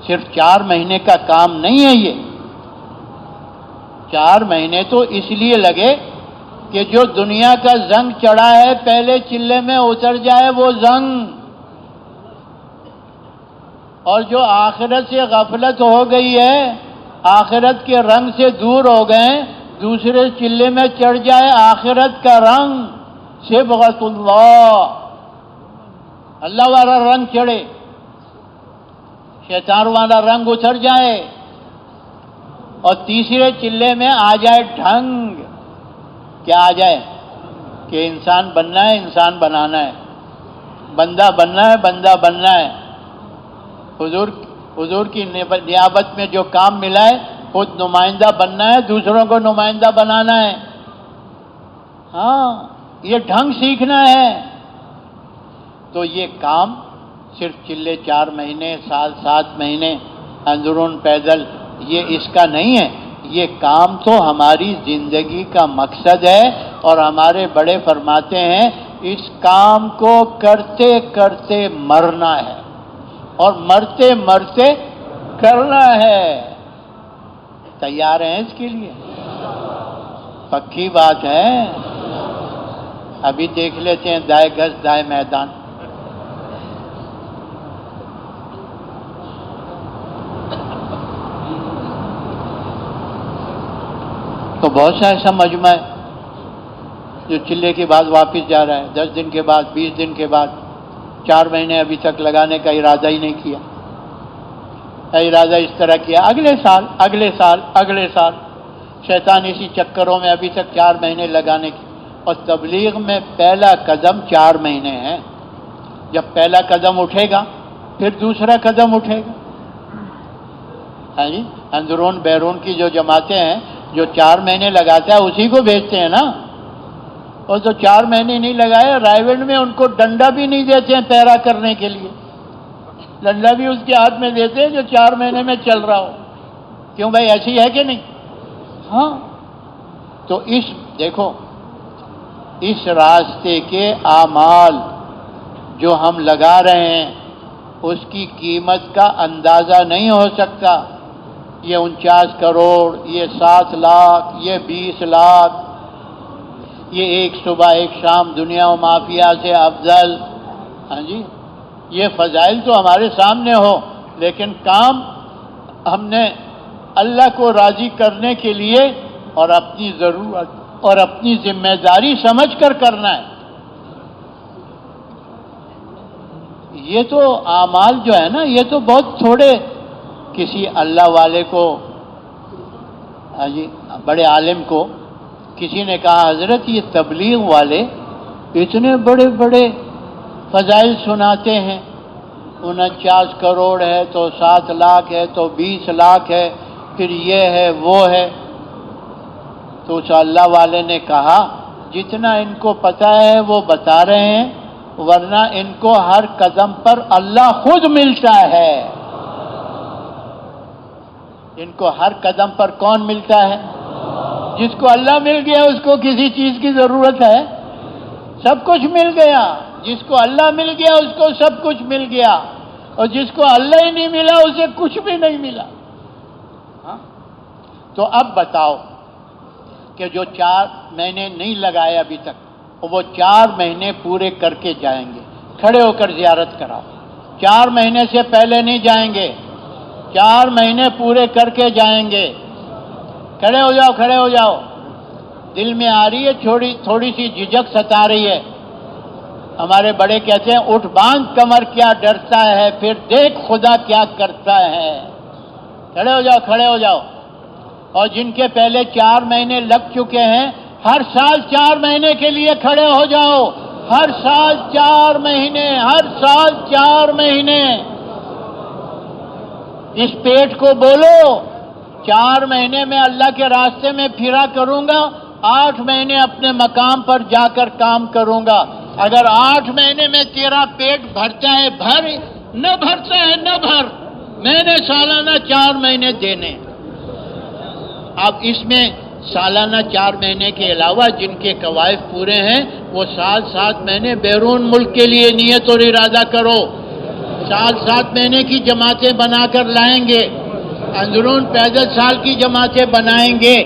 صرف 4 مہینے کا کام نہیں ہے یہ. 4 مہینے تو اس لیے لگے کہ جو دنیا کا زنگ چڑھا ہے پہلے چلے میں اتر جائے وہ زنگ، اور جو آخرت سے غفلت ہو گئی ہے، آخرت کے رنگ سے دور ہو گئے، دوسرے چلے میں چڑھ جائے آخرت کا رنگ. صبغۃ اللہ، اللہ والا رنگ چڑھے، شیطان والا رنگ اتر جائے، اور تیسرے چلے میں آ جائے ڈھنگ. کیا آ جائے؟ کہ انسان بننا ہے، انسان بنانا ہے، بندہ بننا ہے، بندہ بننا ہے. حضور کی نیابت میں جو کام ملا ہے خود نمائندہ بننا ہے، دوسروں کو نمائندہ بنانا ہے. ہاں یہ ڈھنگ سیکھنا ہے. تو یہ کام صرف چلے 4 مہینے، سال 7 مہینے اندرون پیدل یہ اس کا نہیں ہے. یہ کام تو ہماری زندگی کا مقصد ہے، اور ہمارے بڑے فرماتے ہیں اس کام کو کرتے کرتے مرنا ہے اور مرتے مرتے کرنا ہے. تیار ہیں اس کے لیے؟ پکی بات ہے. ابھی دیکھ لیتے ہیں دائیں گز دائیں میدان. تو بہت سا ایسا مجمع ہے جو چلے کے بعد واپس جا رہا ہے، 10 دن کے بعد، 20 دن کے بعد. 4 مہینے ابھی تک لگانے کا ارادہ ہی نہیں کیا. ارادہ اس طرح کیا اگلے سال اگلے سال اگلے سال. شیطان اسی چکروں میں ابھی تک 4 مہینے لگانے کی. اور تبلیغ میں پہلا قدم 4 مہینے ہے. جب پہلا قدم اٹھے گا پھر دوسرا قدم اٹھے گا. ہاں جی، اندرون بیرون کی جو جماعتیں ہیں جو 4 مہینے لگاتا ہے اسی کو بھیجتے ہیں نا. اور جو 4 مہینے نہیں لگائے رائے میں ان کو ڈنڈا بھی نہیں دیتے ہیں پیرا کرنے کے لیے. ڈنڈا بھی اس کے ہاتھ میں دیتے ہیں جو 4 مہینے میں چل رہا ہو. کیوں بھائی، ایسی ہے کہ نہیں؟ ہاں. تو دیکھو اس راستے کے اعمال جو ہم لگا رہے ہیں اس کی قیمت کا اندازہ نہیں ہو سکتا. یہ 49 کروڑ، یہ 7 لاکھ، یہ 20 لاکھ، یہ ایک صبح ایک شام دنیا و مافیا سے افضل. ہاں جی، یہ فضائل تو ہمارے سامنے ہو، لیکن کام ہم نے اللہ کو راضی کرنے کے لیے اور اپنی ضرورت اور اپنی ذمہ داری سمجھ کر کرنا ہے. یہ تو اعمال جو ہے نا یہ تو بہت تھوڑے. کسی اللہ والے کو، ہاں جی بڑے عالم کو کسی نے کہا حضرت یہ تبلیغ والے اتنے بڑے بڑے فضائل سناتے ہیں، 49 کروڑ ہے تو 7 لاکھ ہے تو 20 لاکھ ہے، پھر یہ ہے وہ ہے. تو اس اللہ والے نے کہا جتنا ان کو پتہ ہے وہ بتا رہے ہیں، ورنہ ان کو ہر قدم پر اللہ خود ملتا ہے. ان کو ہر قدم پر کون ملتا ہے؟ جس کو اللہ مل گیا اس کو کسی چیز کی ضرورت ہے؟ سب کچھ مل گیا. جس کو اللہ مل گیا اس کو سب کچھ مل گیا، اور جس کو اللہ ہی نہیں ملا اسے کچھ بھی نہیں ملا. ہاں؟ تو اب بتاؤ کہ جو 4 مہینے نہیں لگائے ابھی تک وہ 4 مہینے پورے کر کے جائیں گے. کھڑے ہو کر زیارت کراؤ. 4 مہینے سے پہلے نہیں جائیں گے، 4 مہینے پورے کر کے جائیں گے. کھڑے ہو جاؤ، کھڑے ہو جاؤ. دل میں آ رہی ہے تھوڑی سی جھجک ستا رہی ہے. ہمارے بڑے کہتے ہیں اٹھ باندھ کمر کیا ڈرتا ہے، پھر دیکھ خدا کیا کرتا ہے. کھڑے ہو جاؤ، کھڑے ہو جاؤ. اور جن کے پہلے 4 مہینے لگ چکے ہیں ہر سال 4 مہینے کے لیے کھڑے ہو جاؤ. ہر سال 4 مہینے، ہر سال 4 مہینے. اس پیٹ کو بولو 4 مہینے میں اللہ کے راستے میں پھرا کروں گا، 8 مہینے اپنے مقام پر جا کر کام کروں گا. اگر 8 مہینے میں تیرا پیٹ بھرتا ہے بھر، نہ بھرتا ہے نہ بھر. میں نے سالانہ 4 مہینے دینے. اب اس میں سالانہ 4 مہینے کے علاوہ جن کے قوائف پورے ہیں وہ 7 مہینے بیرون ملک کے لیے نیت اور ارادہ کرو. 7 مہینے کی جماعتیں بنا کر لائیں گے، اندرون پیدل سال کی جماعتیں بنائیں گے.